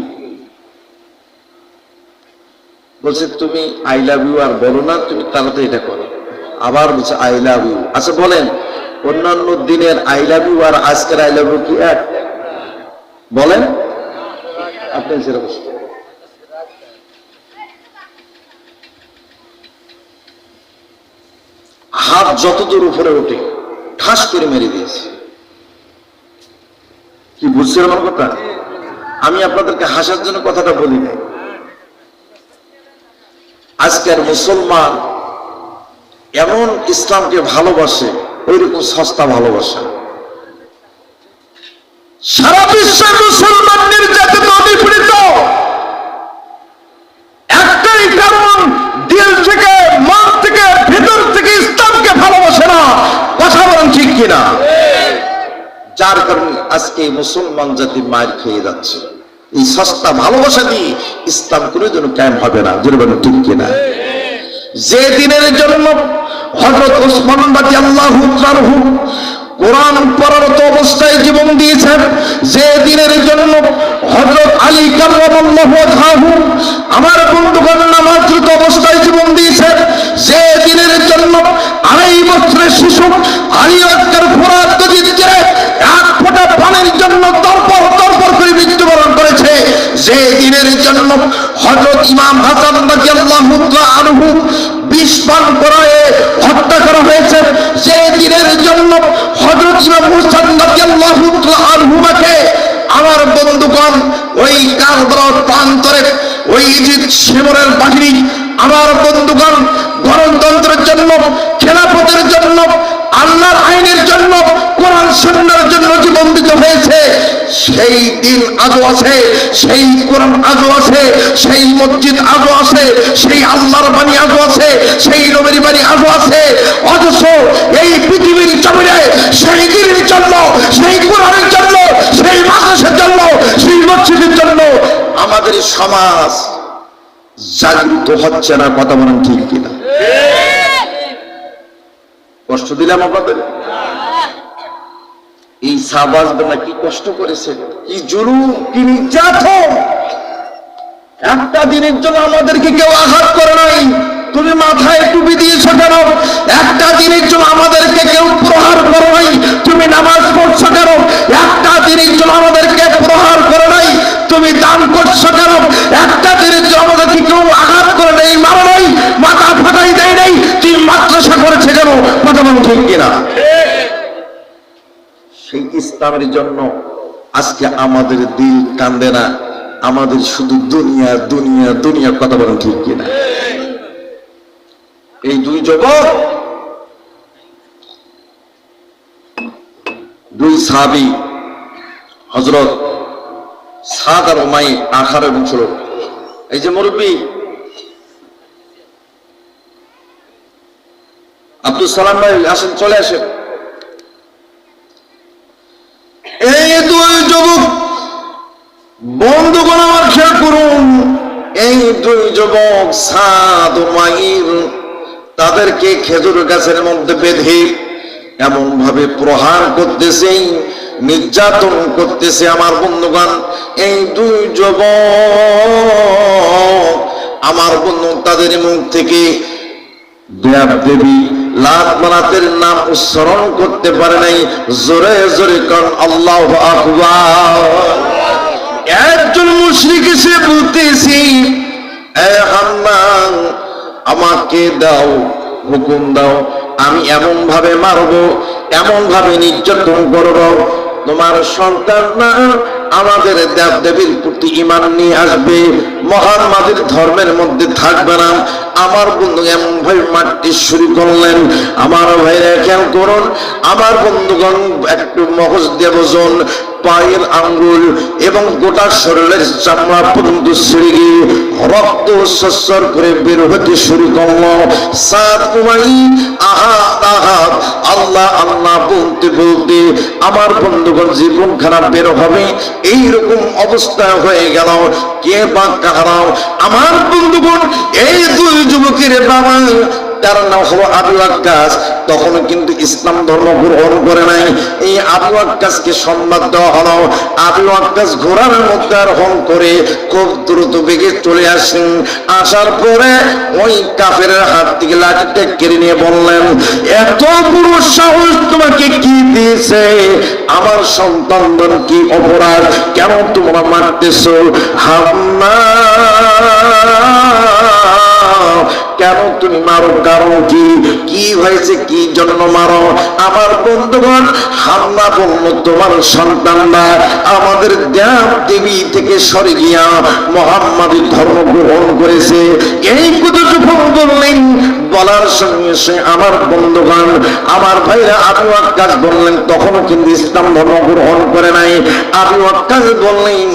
বলছে তুমি আই লাভ ইউ আর বলো না, তুমি তাড়াতাড়ি এটা করো। আবার বলছে আই লাভ ইউ। আচ্ছা বলেন, অন্যান্য দিনের আই লাভ ইউ আর আজকের আই লাভ ইউ কি এক? বলেন আপনি সেরকম হাত যতদূর উপরে ওঠে ঠাস করে মেরে দিয়েছে। কি বুঝছেন আমার কথা? আমি আপনাদেরকে হাসার জন্য কথাটা বলি নাই। আজকের মুসলমান এমন ইসলামকে ভালোবাসে, ওই রকম সস্তা ভালোবাসা। সারা বিশ্বের মুসলমান নির্যাতিত নিপীড়িত, একটাই কারণ, দিল থেকে মন থেকে ভেতর থেকে ইসলামকে ভালোবাসে না। কথা বলেন ঠিক কিনা? যার কারণে আজকে মুসলমান জাতি মার খেয়ে যাচ্ছে। এই সস্তা ভালোবাসা দিয়ে ইসলাম কোনো জন্য কায়েম হবে না। জোরে বলেন ঠিক কিনা? যে দিনের জন্য হযরত ওসমান রাদিয়াল্লাহু আনহু কোরআন পড়ারত অবস্থায় জীবন দিয়েছেন, যে দিনের জন্য হযরত আলী কার্রামাল্লাহু ওয়াজহাহু আমার বন্ধুগণ নামাজরত অবস্থায় জীবন দিয়েছেন, যে দিনের জন্য 2.5 বছরের শিশু আলী আকবর ফোরাত নদীর তীরে এক ফোঁটা পানির জন্য তরপর করে মৃত্যুবরণ করেছে, যে দিনের জন্য হযরত ইমাম হাসান রাদিয়াল্লাহু আনহু বিষ পান করায় হত্যা করা হয়েছে, যে দিনের জন্য হযরত ইমাম হুসাইন রাদিয়াল্লাহু আনহুকে আমার বন্ধুগণ ওই কারবালার প্রান্তরে ওই ইজিদ শিমরের বাহিনী আমার বন্ধুগণ গণতন্ত্রের জন্য, খেলাফতের জন্য, আল্লাহর আইনের জন্য, কোরআন সুন্নাহর জন্য জীবন দিতে হয়েছে। সেই দিন আজও আছে, সেই কোরআন আজও আছে, সেই মসজিদ আজও আছে, সেই আল্লাহর বাণী আজও আছে, সেই নবীর বাণী আজও আছে। অথচ এই পৃথিবীর জমিনে সেই দিনের জন্য, সেই কোরআনের জন্য, সেই মাদ্রাসার জন্য, সেই মসজিদের জন্য আমাদের সমাজ জাগৃত হচ্ছে না। কথা বলেন ঠিক কিনা? কষ্ট দিলাম আপনাদের? এই সাহাবাজরা কি কষ্ট করেছে, কি জুলুম, কি নির্যাতন। একটা দিনের জন্য আমাদেরকে কেউ আঘাত করে নাই। তুমি মাথায় টুপি দিয়েছো কেন? একটা দিনের জন্য আমাদেরকে কেউ প্রহার করে নাই। তুমি নামাজ পড়ছো কেন? একটা দিনের জন্য আমাদেরকে প্রহার করে নাই। তুমি দান করছো কেন? একটা দিনের জন্য আমাদেরকে কেউ আঘাত করে নাই, মারা নাই, মাথা ফাটাই দেয় নাই। তুমি মাদ্রাসা করেছে কেন? কথা বলুন ঠিক কিনা? সেই ইসলামের জন্য আজকে আমাদের দিল কান্দে না, আমাদের শুধু দুনিয়া দুনিয়া দুনিয়া। কথা বলেন ঠিক কিনা? এই দুই যুবক, দুই সাহাবী হযরত সাদ আর উমাই আখারের বংশ। এই যে মুরব্বী আব্দুল সালাম ভাই আসেন, চলে আসেন। এই দুই যুবক বন্ধুগণ আমার খেয়াল করুন, এই দুই যুবক সাদ ও মাইর তাদেরকে খেজুর গাছের মধ্যে বেঁধে এমন ভাবে প্রহার করতেছে, নির্যাতন করতেছে। আমার বন্ধুগণ এই দুই যুবক আমার বন্ধু তাদের মুখ থেকে দেব দেবী লাত মানাতের নাম উচ্চারণ করতে পারে নাই। জোরে জোরে কারণ আল্লাহু আকবার। একজন মুশরিক এসে বলতেছি, এ হান্নান আমাকে দাও, হুকুম দাও, আমি এমন ভাবে মারবো, এমন ভাবে নির্যাতন করব, তোমার সন্তান না আমাদের দেব দেবীর প্রতি ঈমান নিয়ে আসবে, মুহাম্মাদের ধর্মের মধ্যে থাকবে না। আমার বন্ধু এমন ভাবে মারতে শুরু করলেন। আমার ভাইরা খেয়াল করুন, আমার বন্ধুগণ একটু মগজ দিয়ে বোঝুন, পায়ের আঙ্গুল এবং গোটা শরীরের চামড়া পর্যন্ত ছিঁড়ে গিয়ে রক্ত সরসর করে বের হতে শুরু করলো। সাদ উমাই আহাত আহাত আল্লাহ আল্লাহ বলতে বলতে আমার বন্ধুগণ জীবন খারাপ বের হবে, এইরকম অবস্থা হয়ে গেল। কে বা কাহারা? আমার বন্ধুগণ এই দুই যুবকের বাবা, তার নাম হলো আবু আক্কাস, তখনও কিন্তু ইসলাম ধর্ম গ্রহণ করে নাই। এই আবু ওয়াক্কাসকে সম্মান দেওয়া হলো। আবু ওয়াক্কাস ঘোড়ার মধ্যে আরোহণ করে খুব দ্রুত বেগে চলে আসেন। আসার পরে ওই কাফেরের হাত থেকে লাঠিটা কেড়ে নিয়ে বললেন, এত বড় সাহস তোমাকে কি দিয়েছে? আমার সন্তানদের কি অপরাধ? কেন তোমরা মারতেছো? হাম্মা কেন তুমি মারো? কারণ কি? কি হয়েছে? কি জন্য মারো? আমার বন্ধুগণ, হাম্মা বলল, তোমার সন্তানরা আমাদের দেব দেবী থেকে সরে গিয়া মুহাম্মাদের ধর্ম গ্রহণ করেছে। এই কথা যখন বললেন, বলার সঙ্গে সে আমার বন্ধুগণ, আমার ভাইরা আবু ওয়াক্কাস বললেন, তখনও কিন্তু ইসলাম ধর্ম গ্রহণ করে নাই। আবু ওয়াক্কাস বললেন,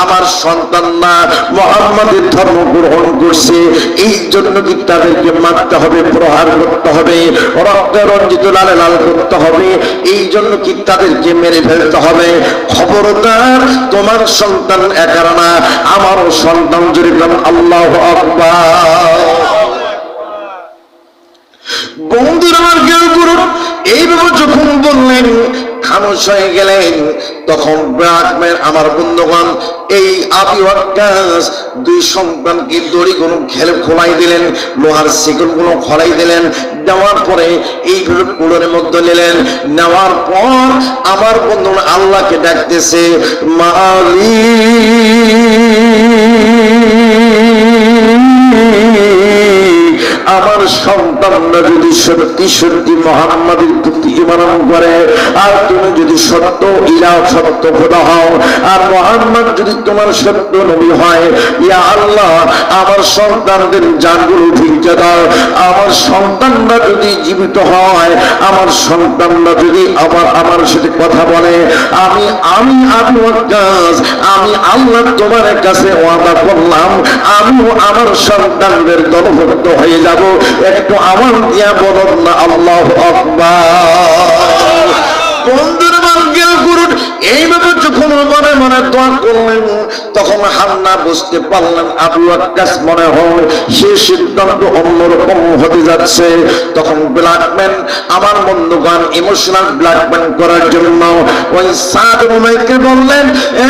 আমার সন্তানরা মুহাম্মাদের ধর্ম গ্রহণ করছে, এই জন্য কি তাদেরকে মারতে হবে, প্রহার করতে হবে, রক্তে রঞ্জিত লালে লাল করতে হবে? এই জন্য কি তাদেরকে মেরে ফেলতে হবে? খবরদার, তোমার সন্তান একার না, আমারও সন্তান। জোরে বলেন আল্লাহু আকবার। বন্ধুরা আমার কেউ করুন, এইভাবে যখন বললেন, খামোশ হয়ে গেলেন। তখন আমার বন্ধুগণ, এই আবু ওয়াক্কাস দুই সন্তানকে দড়িগুলো খোলাই দিলেন, লোহার শিকলগুলো খোলাই দিলেন। দেওয়ার পরে এইভাবে কুলোর মধ্যে নিলেন। নেওয়ার পর আমার বন্ধু আল্লাহকে ডাকতেছে, আমার সন্তানরা যদি সত্যি সত্যি মুহাম্মাদের প্রতি ঈমান করে, আর তুমি যদি সত্য ইলাহ, সত্য খোদা হও, আর মুহাম্মদ যদি তোমার সত্য নবী হয়, ইয়া আল্লাহ, আমার সন্তানদের জানগুলো ভিক্ষা দাও। আমার সন্তানরা যদি জীবিত হয়, আমার সন্তানরা যদি আবার আমার সাথে কথা বলে, আমি আবু ওয়াক্কাস, আমি আল্লাহ তোমার কাছে ওয়াদা করলাম, আমিও আমার সন্তানদের দলভুক্ত হয়ে যাব। একটু আমার দিয়া বলুন না আল্লাহু আকবার। বন্ধুরা করুন, এইভাবে যখন মনে মনে দোয়া করলেন, তখন হান্না বুঝতে পারলেন আবু ওয়াক্কাস মনে হয় সে সিদ্ধান্ত অন্যরকম হতে যাচ্ছে। তখন ব্ল্যাকম্যান, আমার বন্ধুগণ, ইমোশনাল ব্ল্যাকম্যান করার জন্য ওই সাদ উমাইরকে বললেন,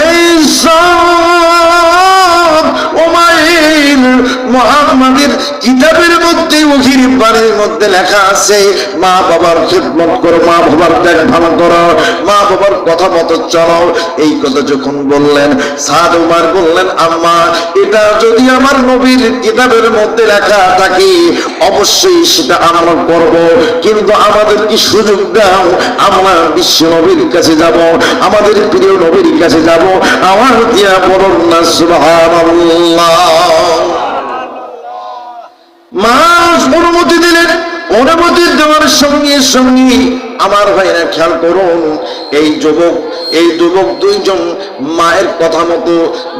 এই সাদ উমাইর, মুহাম্মাদের কিতাবের মধ্যে, ওহির বাণীর মধ্যে লেখা আছে, মা বাবার খিদমত করো, মা বাবার দেখভাল করো, মা বাবার কথা মতো চলো। এই কথা যখন বললেন, সাদ উমার বললেন, আম্মা, এটা যদি আমার নবীর কিতাবের মধ্যে লেখা থাকে, অবশ্যই সেটা আমরা করব, কিন্তু আমাদের কি সুযোগ দাও, আমরা বিশ্ব নবীর কাছে যাব, আমাদের প্রিয় নবীর কাছে যাব। আমার দিয়া বলুন না সুবহানাল্লাহ। মা অনুমতি দিলেন। অনুমতি দেওয়ার সঙ্গে সঙ্গে আমার ভাইরা খেয়াল করুন, এই যুবক দুইজন মায়ের কথা মতো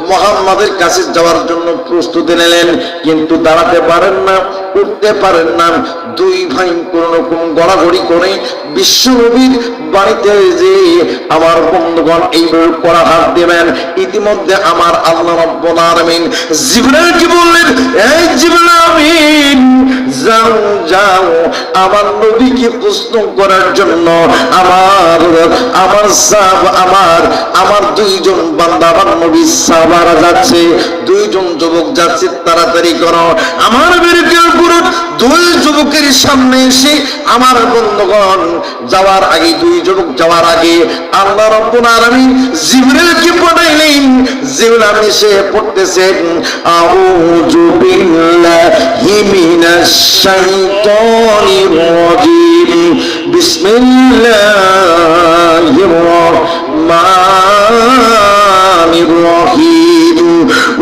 মুহাম্মাদের কাছে যাওয়ার জন্য প্রস্তুতি নিলেন, কিন্তু দাঁড়াতে পারেন না, উঠতে পারেন না। দুই ভাই কোন রকম গড়াগড়ি করে বিশ্ব নবীর বাড়িতে যে আমার বন্ধুগণ এইভাবে করা হাত দেবেন। ইতিমধ্যে আমার আল্লাহ রাব্বুল আলামিন জিবরাইলকে বললেন, এই জিবরাইল, যাও যাও আমার নবীকে প্রশ্ন করার জন্য আমার দুইজন বান্দা, আমার নবী সাহাবারা যাচ্ছে, দুইজন যুবক যাচ্ছে, তাড়াতাড়ি করো। আমার বিরুদ্ধে দুই যুবকের সামনে এসে আমার বন্ধুগণ যাওয়ার আগে, দুই যুবক যাওয়ার আগে আল্লাহ রাব্বুল আলামিন জিবরাইলকে পাঠাইলেন। জিবরাইল এসে পড়তেছেন, আউযু বিল্লাহি মিনাশ শাইতানির রাজিম, বিসমিল্লাহির রাহমানির রহিম,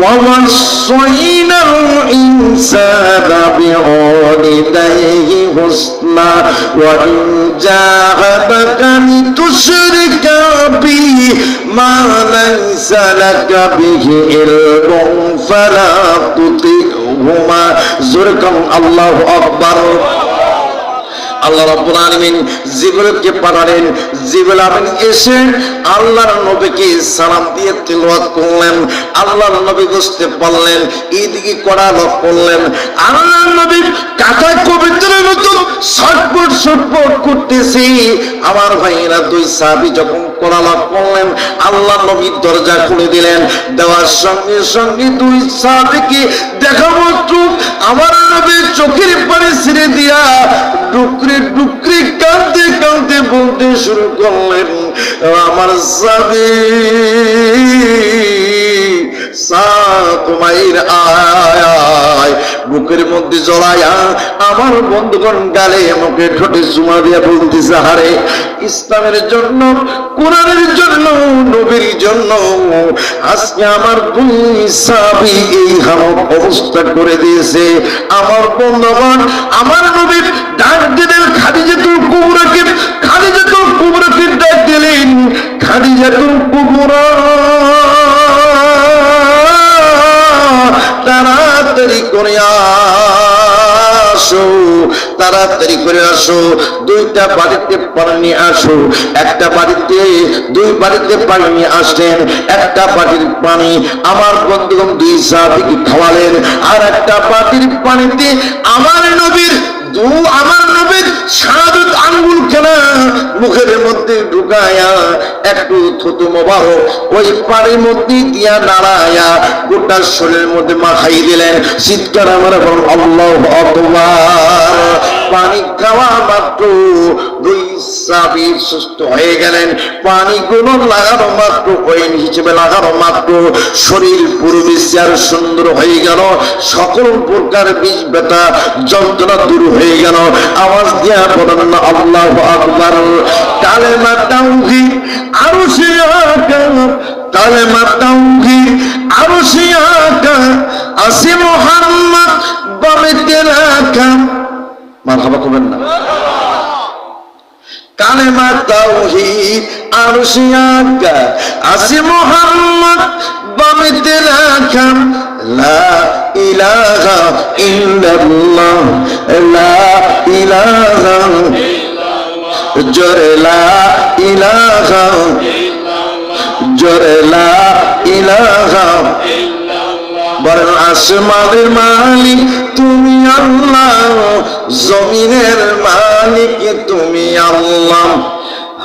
ওয়া ওয়াসাইনাল ইনসানা বিওয়ালিদাইহি হুসনা, ওয়া ইন জাহাদাকা লিতুশরিকা বিহি মা লাইসা লাকা বিহি ইলমুন ফালা তুতিহুমা। জোরকাম আল্লাহু আকবার। আল্লাহ রাব্বুল আলামিন জিবরাইলকে পাঠালেন। জিবরাইল আমিন এসে আল্লাহর নবীকে সালাম দিয়ে তিলাওয়াত করলেন। আল্লাহর নবী বুঝতে পারলেন, এইদিকে কড়া লক করলেন। আল্লাহর নবী কাটা কবিতার মতো ছটফট ছটফট করতেছি। আমার ভাইয়েরা দুই সাহাবী যখন কোলালাপ করলেন, আল্লাহ নবী দরজা খুলে দিলেন। দেওয়ার সঙ্গে সঙ্গে দুই সাহাবীকে দেখা মাত্র আমার নবী চোখের পানি ছেড়ে দিয়া ডুকরে ডুকরে কাঁদতে কাঁদতে বলতে শুরু করলেন, আমার সাহাবী বুকের মধ্যে জড়াইয়া আমার বন্ধুগণ গালে আমাকে ঠোঁটে চুমা দিয়া বলতেছে, হারে ইসলামের জন্য, কোরআনের জন্য, নবীর জন্য আজকে আমার দুই সাহাবী এই হালত অবস্থা করে দিয়েছে। আমার বন্ধুগণ আমার নবী ডাক দিলেন খাদিজাতুল কুবরাকে, খাদিজাতুল কুবরাকে ডাক দিলেন, খাদিজাতুল কুবরা তাড়াতাড়ি করে আসো, তাড়াতাড়ি করে আসো, দুইটা বাড়িতে পানি নিয়ে আসো। একটা বাড়িতে দুই বাড়িতে পানি নিয়ে আসলেন, একটা বাটির পানি আমার বন্ধুগণ দুই সাহাবীকে খাওয়ালেন, আর একটা বাটির পানিতে আমার নবীর শাহাদাত আঙ্গুল খেলা মুখের মধ্যে ঢুকায়া একটু থুতু মোবারক ওই পানির মধ্যে দিয়া নাড়ায়া গোটা শরীরের মধ্যে মাখাই দিলেন। চিৎকার আমার বলেন আল্লাহু আকবার। পানি খাওয়া মাত্র দুই সাহাবী সুস্থ হয়ে গেলেন। পানিগুলো লাগানো মাত্র কয়েন হিসেবে লাগানো মাত্র শরীর পুরো বিচার সুন্দর হয়ে গেল, সকল প্রকার বিষ ব্যথা যন্ত্রণা দূর হয়ে গেল। আওয়াজ দিয়া বলেন না আল্লাহু আকবার। কালেমা তাওহীদ আরশে আকা, কালেমা তাওহীদ আরশে আকা, আসে মুহাম্মদ বামেতে রাখা। মারহাবা করবেন না। কালেমা তাওহীদ আরশে আকা, আসে মুহাম্মদ বামেতে রাখা। লা ইলাহা ইল্লাল্লাহ, লা ইলাহা ইল্লাল্লাহ, জোরে লা ইলাহা ইল্লাল্লাহ, জোরে লা ইলাহা ইল্লাল্লাহ। বলেন আসমানের মালিক তুমি আল্লাহ, জমিনের মালিক তুমি আল্লাহ,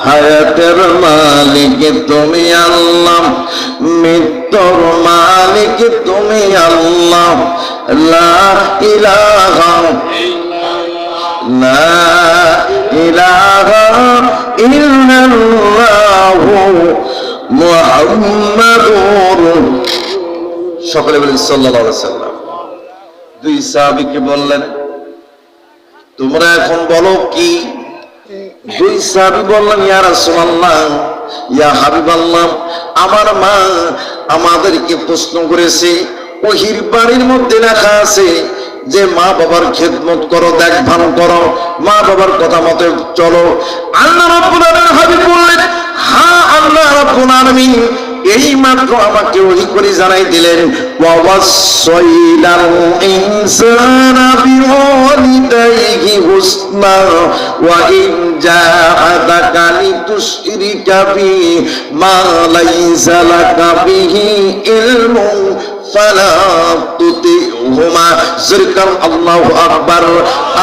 হায়াতের মালিক তুমি আল্লাহ, মৃত্যুর মালিক তুমি আল্লাহ। লা ইলাহা ইল্লাল্লাহ, লা ইলাহা ইল্লাল্লাহ মুহাম্মাদুর। সকলে বলেন সাল্লাল্লাহু আলাইহি ওয়াসাল্লাম। দুই সাহাবীকে বললেন, তোমরা এখন বলো কি? দুই সাহাবী বললেন, ইয়া রাসূলুল্লাহ, ইয়া হাবিবাল্লাহ, আমার মা আমাদেরকে প্রশ্ন করেছে, ওহীর বাড়ির মধ্যে লেখা আছে যে মা বাবার খেদমত করো, দেখভাল করো, মা বাবার কথা মতো চলো। আল্লাহ রাব্বুল আলামিন হাবিব বললেন, হ্যাঁ আল্লাহ রাব্বুল আলামিন এই মাত্র আমাকে ওহী করে জানাই দিলেন, ওয়া ওয়াসাইনাল ইনসানা বিওয়ালিদাইহি হুসনা ওয়া ইন জাহাদাকা লিতুশরিকা বি মা লাইসা লাকা বিহি ইলমুন ফালা তুতিহুমা। যিরকাম আল্লাহু আকবার।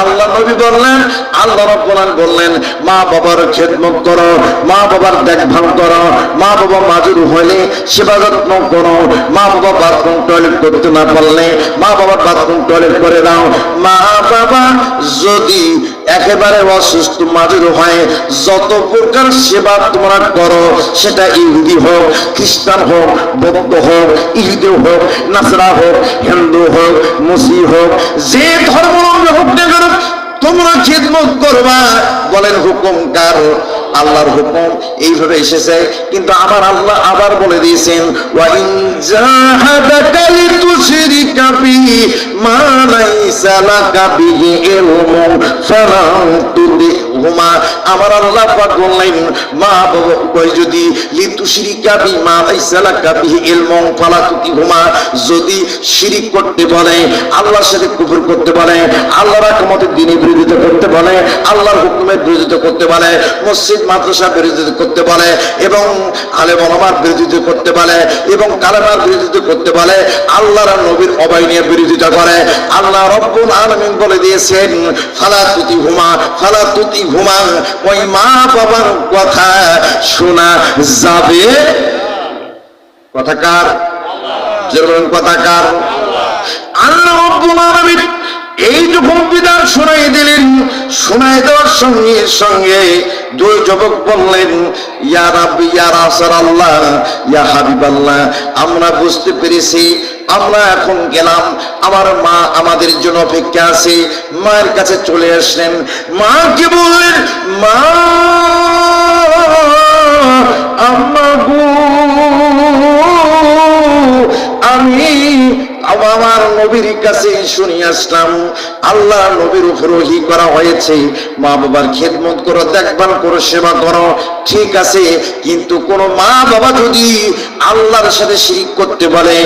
আল্লাহ নবী বললেন, আল্লাহ রাব্বুল আলামিন বললেন, মা বাবার খেদমত করো, মা বাবার দেখভাল করো, মা বাবা মাজুর হলে সেবা যত্ন করো, মা বাবা বাথরুম টয়লেট করতে না পারলে মা বাবার বাথরুম টয়লেট করে দাও। মা বাবা যদি একেবারে অসুস্থ মাজুর হয়, যত প্রকার সেবা তোমরা করো, সেটা ইহুদি হোক, খ্রিস্টান হোক, বৌদ্ধ হোক, ইহুদি হোক, নাসরা হোক, হিন্দু হোক, মুসলিম হোক, যে ধর্মাবলম্বী হোক না কেন, তোমরা খিদমত করবা। বলেন হুকুম কার? আল্লাহর হুকুম এইভাবে এসেছে। কিন্তু আমার আল্লাহ আবার বলে দিয়েছেন, ওয়া ইন জাহাদাকা লিতুশরিকা বি মা লাইসা লাকা বিহি ইলমুন ফালা তুতিহুমা। আমার আল্লাহ পাক বললেন, মা বাবা উভয় যদি লিতুশরিকা বি মা লাইসা লাকা বিহি ইলমুন ফালা তুতিহুমা, যদি শিরিক করতে বলে, আল্লাহর সাথে কুফর করতে বলে, আল্লাহর রহমতের দ্বীনের বিরোধিতা করতে বলে, আল্লাহর হুকুমের বিরোধিতা করতে বলে, মসজিদ মাদ্রাসা বিরোধিতা করতে বলে, এবং আলেম ওলামার বিরোধিতা করতে বলে, এবং কালেমার বিরোধিতা করতে বলে, আল্লাহর নবীর অবাইনের বিরোধিতা করে, আল্লাহ রাব্বুল আলামিন বলে দিয়েছেন, ফালা তুতিহুমা, ফালা তুতিহুমা ঘুমান, ওই মা বাবার কথা শোনা যাবে? কথা কার? যেরকম কথা কার? আল্লাহ রাব্বুল আলামিন এই যখন বিধান শোনাই দিলেন, শোনাই দেওয়ার সঙ্গে সঙ্গে দুই যুবক বললেন, ইয়া রাব্বি ইয়া রাসূলুল্লাহ ইয়া হাবিবাল্লাহ, আমরা বুঝতে পেরেছি, আমরা এখন গেলাম, আমার মা আমাদের জন্য অপেক্ষা আছে। মায়ের কাছে চলে আসলেন, মাকে বললেন, মা আম্মা গো, আমি আমার নবীর কাছে শুনে আসলাম, আল্লাহ নবীর উপর ওহী করা হয়েছে, মা বাবার খেদমত করো, দেখভাল করো, সেবা করো, ঠিক আছে, কিন্তু কোন মা বাবা যদি আল্লাহর সাথে শিরক করতে পারে,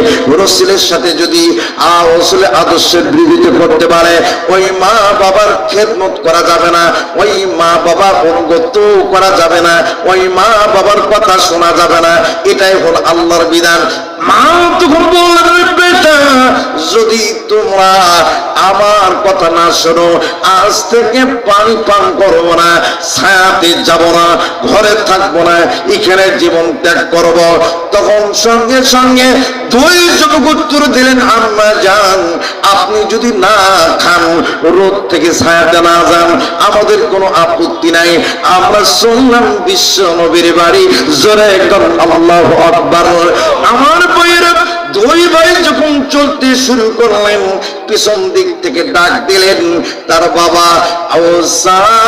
রাসূলের সাথে যদি রাসূলের আদর্শের বিরোধিতা করতে পারে, ওই মা বাবার খেদমত করা যাবে না, ওই মা বাবার অনুগত করা যাবে না, ওই মা বাবার কথা শোনা যাবে না। এটাই হল আল্লাহর বিধান। মা তখন বললেন, বেটা, যদি তোমরা আমার কথা না শোনো, আজ থেকে পানি পান করবো না, ছায়াতে যাব না, ঘরে থাকবো না, এখানে জীবন ত্যাগ করব। তখন সঙ্গে সঙ্গে দুই যুবক উত্তর দিলেন, আম্মা জান, আপনি যদি না খান, রোদ থেকে ছায়াতে না যান, আমাদের কোনো আপত্তি নাই, আমরা শুনলাম বিশ্ব নবীর বাড়ি, জোরে কর আল্লাহু আকবার। আমার বইয়ের দুই ভাই যখন চলতে শুরু করলেন, পিছন দিক থেকে ডাক দিলেন তার বাবা আওসাদ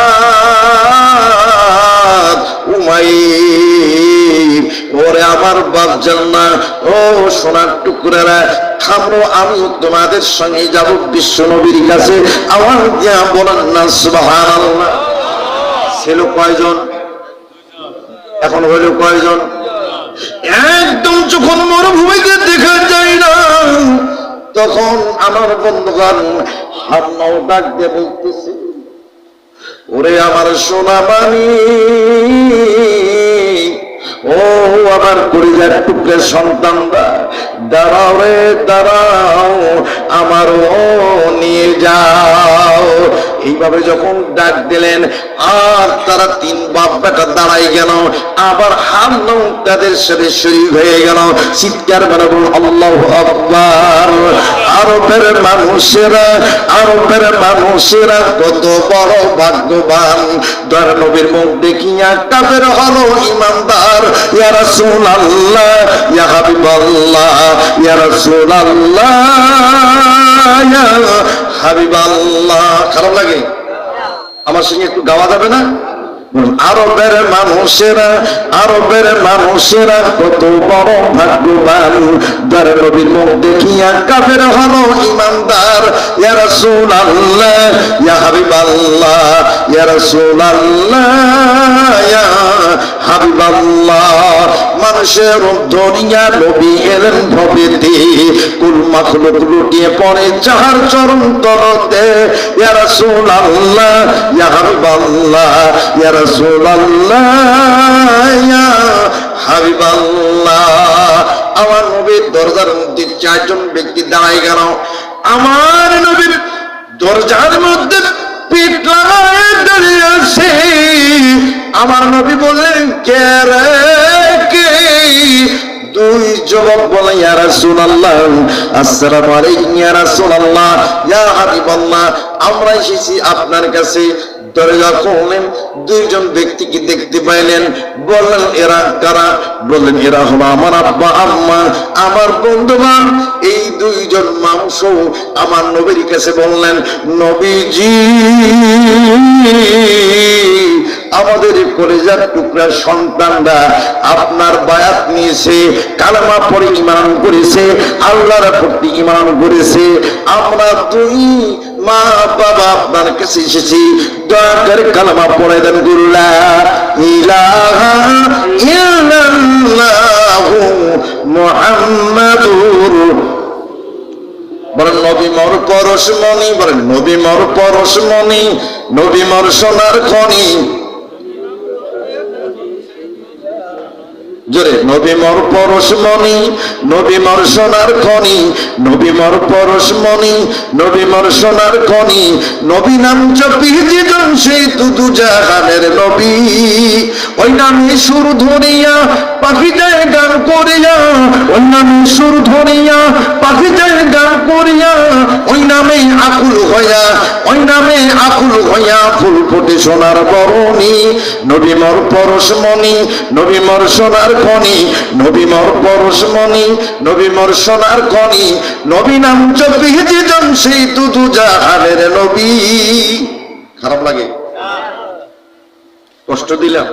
উমাইর, ওরে আমার বাপ জান্না, ও সোনার টুকরারা, থামো, আমি তোমাদের সঙ্গে যাব বিশ্ব নবীর কাছে। আওয়াজ দিয়া বলেন না সুবহানাল্লাহ। ছিল কয়জন? এখন হইল কয়জন? একদম যখন মরুভূমিতে দেখা যায় না, তখন আমার বন্ধুগণ আম্মাও ডাক দিয়ে বলতেছে, ওরে আমার সোনা বাণী, ও আমার কলিজার টুকরের সন্তানরা, দাঁড়াও রে দাঁড়াও, আমারও নিয়ে যাও। এইভাবে যখন ডাক দিলেন, আর তারা তিন বাপ বেটা দাঁড়াই গেল, আবার হামলাও তাদের সাথে শরীক হয়ে গেল। চিৎকার করে বলুন আল্লাহু আকবার। আরবের মানুষেরা, আরবের মানুষেরা কত বড় ভাগ্যবান, দয়ার নবীর মুখ দেখিয়া কাফের হলো ইমানদার। ইয়া রাসূলুল্লাহ ইয়া হাবিবাল্লাহ, ইয়া রাসূলুল্লাহ ইয়া হাবিবাল্লাহ। খারাপ লাগে? আমার সঙ্গে একটু গাওয়া যাবে না? আরবের মানুষেরা, আরবের মানুষেরা কত বড় ভাগ্যবান, দয়ার নবীর মুখ দেখিয়া কাফের হলো ইমানদার। ইয়া রাসূলুল্লাহ ইয়া হাবিবাল্লাহ, ইয়া রাসূলুল্লাহ ইয়া হাবিবাল্লাহ। মানুষের দুনিয়া নবী এলেন ভবেতে, কুল মাখলুক লুটিয়ে পড়ে যাহার চরণ তলতে। ইয়া রাসূলুল্লাহ ইয়া হাবিবাল্লাহ, ইয়া রাসূলুল্লাহ ইয়া হাবিবাল্লাহ। আমার নবীর দরজার মধ্যে চারজন ব্যক্তি দাঁড়াই গেল। আমার নবীর দরজার মধ্যে পিঠ লাগায় দাঁড়িয়ে আছে। আমার নবী বললেন, কে রে কে? দুই যুবক বলে, ইয়া রাসূলুল্লাহ, আসসালামু আলাইকুম ইয়া রাসূলুল্লাহ, ইয়া হাবিবাল্লাহ, আমরা এসেছি আপনার কাছে। দরজা খুললেন, দুইজন ব্যক্তিকে দেখতে পাইলেন। বললেন, এরা কারা? বললেন, এরা হলো আমার আব্বা আম্মা, আমার বন্ধুবান। এই দুইজন মানুষ আমার নবীর কাছে বললেন, নবীজি, আমাদের কলেজার টুকরা সন্তানরা আপনার বায়াত নিয়েছে, কালেমা পড়ে ঈমান করেছে, আল্লাহর প্রতি ঈমান করেছে। আমরা দুই মা বাবা আপনার কাছে এসেছি, দয়া করে কালেমা পড়ে দেন। লা ইলাহা ইল্লাল্লাহু মুহাম্মাদুর, বলেন নবী মোর পরশমণি, বলেন নবী মোর পরশমণি, নবী মোর সোনার খনি। জোরে, নবী মোর পরশমণি, নবী মোর সোনার খনি, নবী মোর পরশমণি, নবী মোর সোনার খনি, নবী নাম জপি যেজন সেই তুদু জাহানের নবী। ওই নামে সুর ধরিয়া পাখি যায় গান করিয়া, ওই নামে সুর ধরিয়া পাখি যায় গান করিয়া, ওই নামে আকুল হইয়া, ওই নামে আকুল হইয়া ফুল ফুটে সোনার বরণী। নবী মোর পরশমণি, নবী মোর সোনার খনি, নবী মোর পরশমণি, নবী মোর সোনার খনি, নবী নাম জপি যেজন সেই তুদু জাহানের নবী। খারাপ লাগে? কষ্ট দিলাম?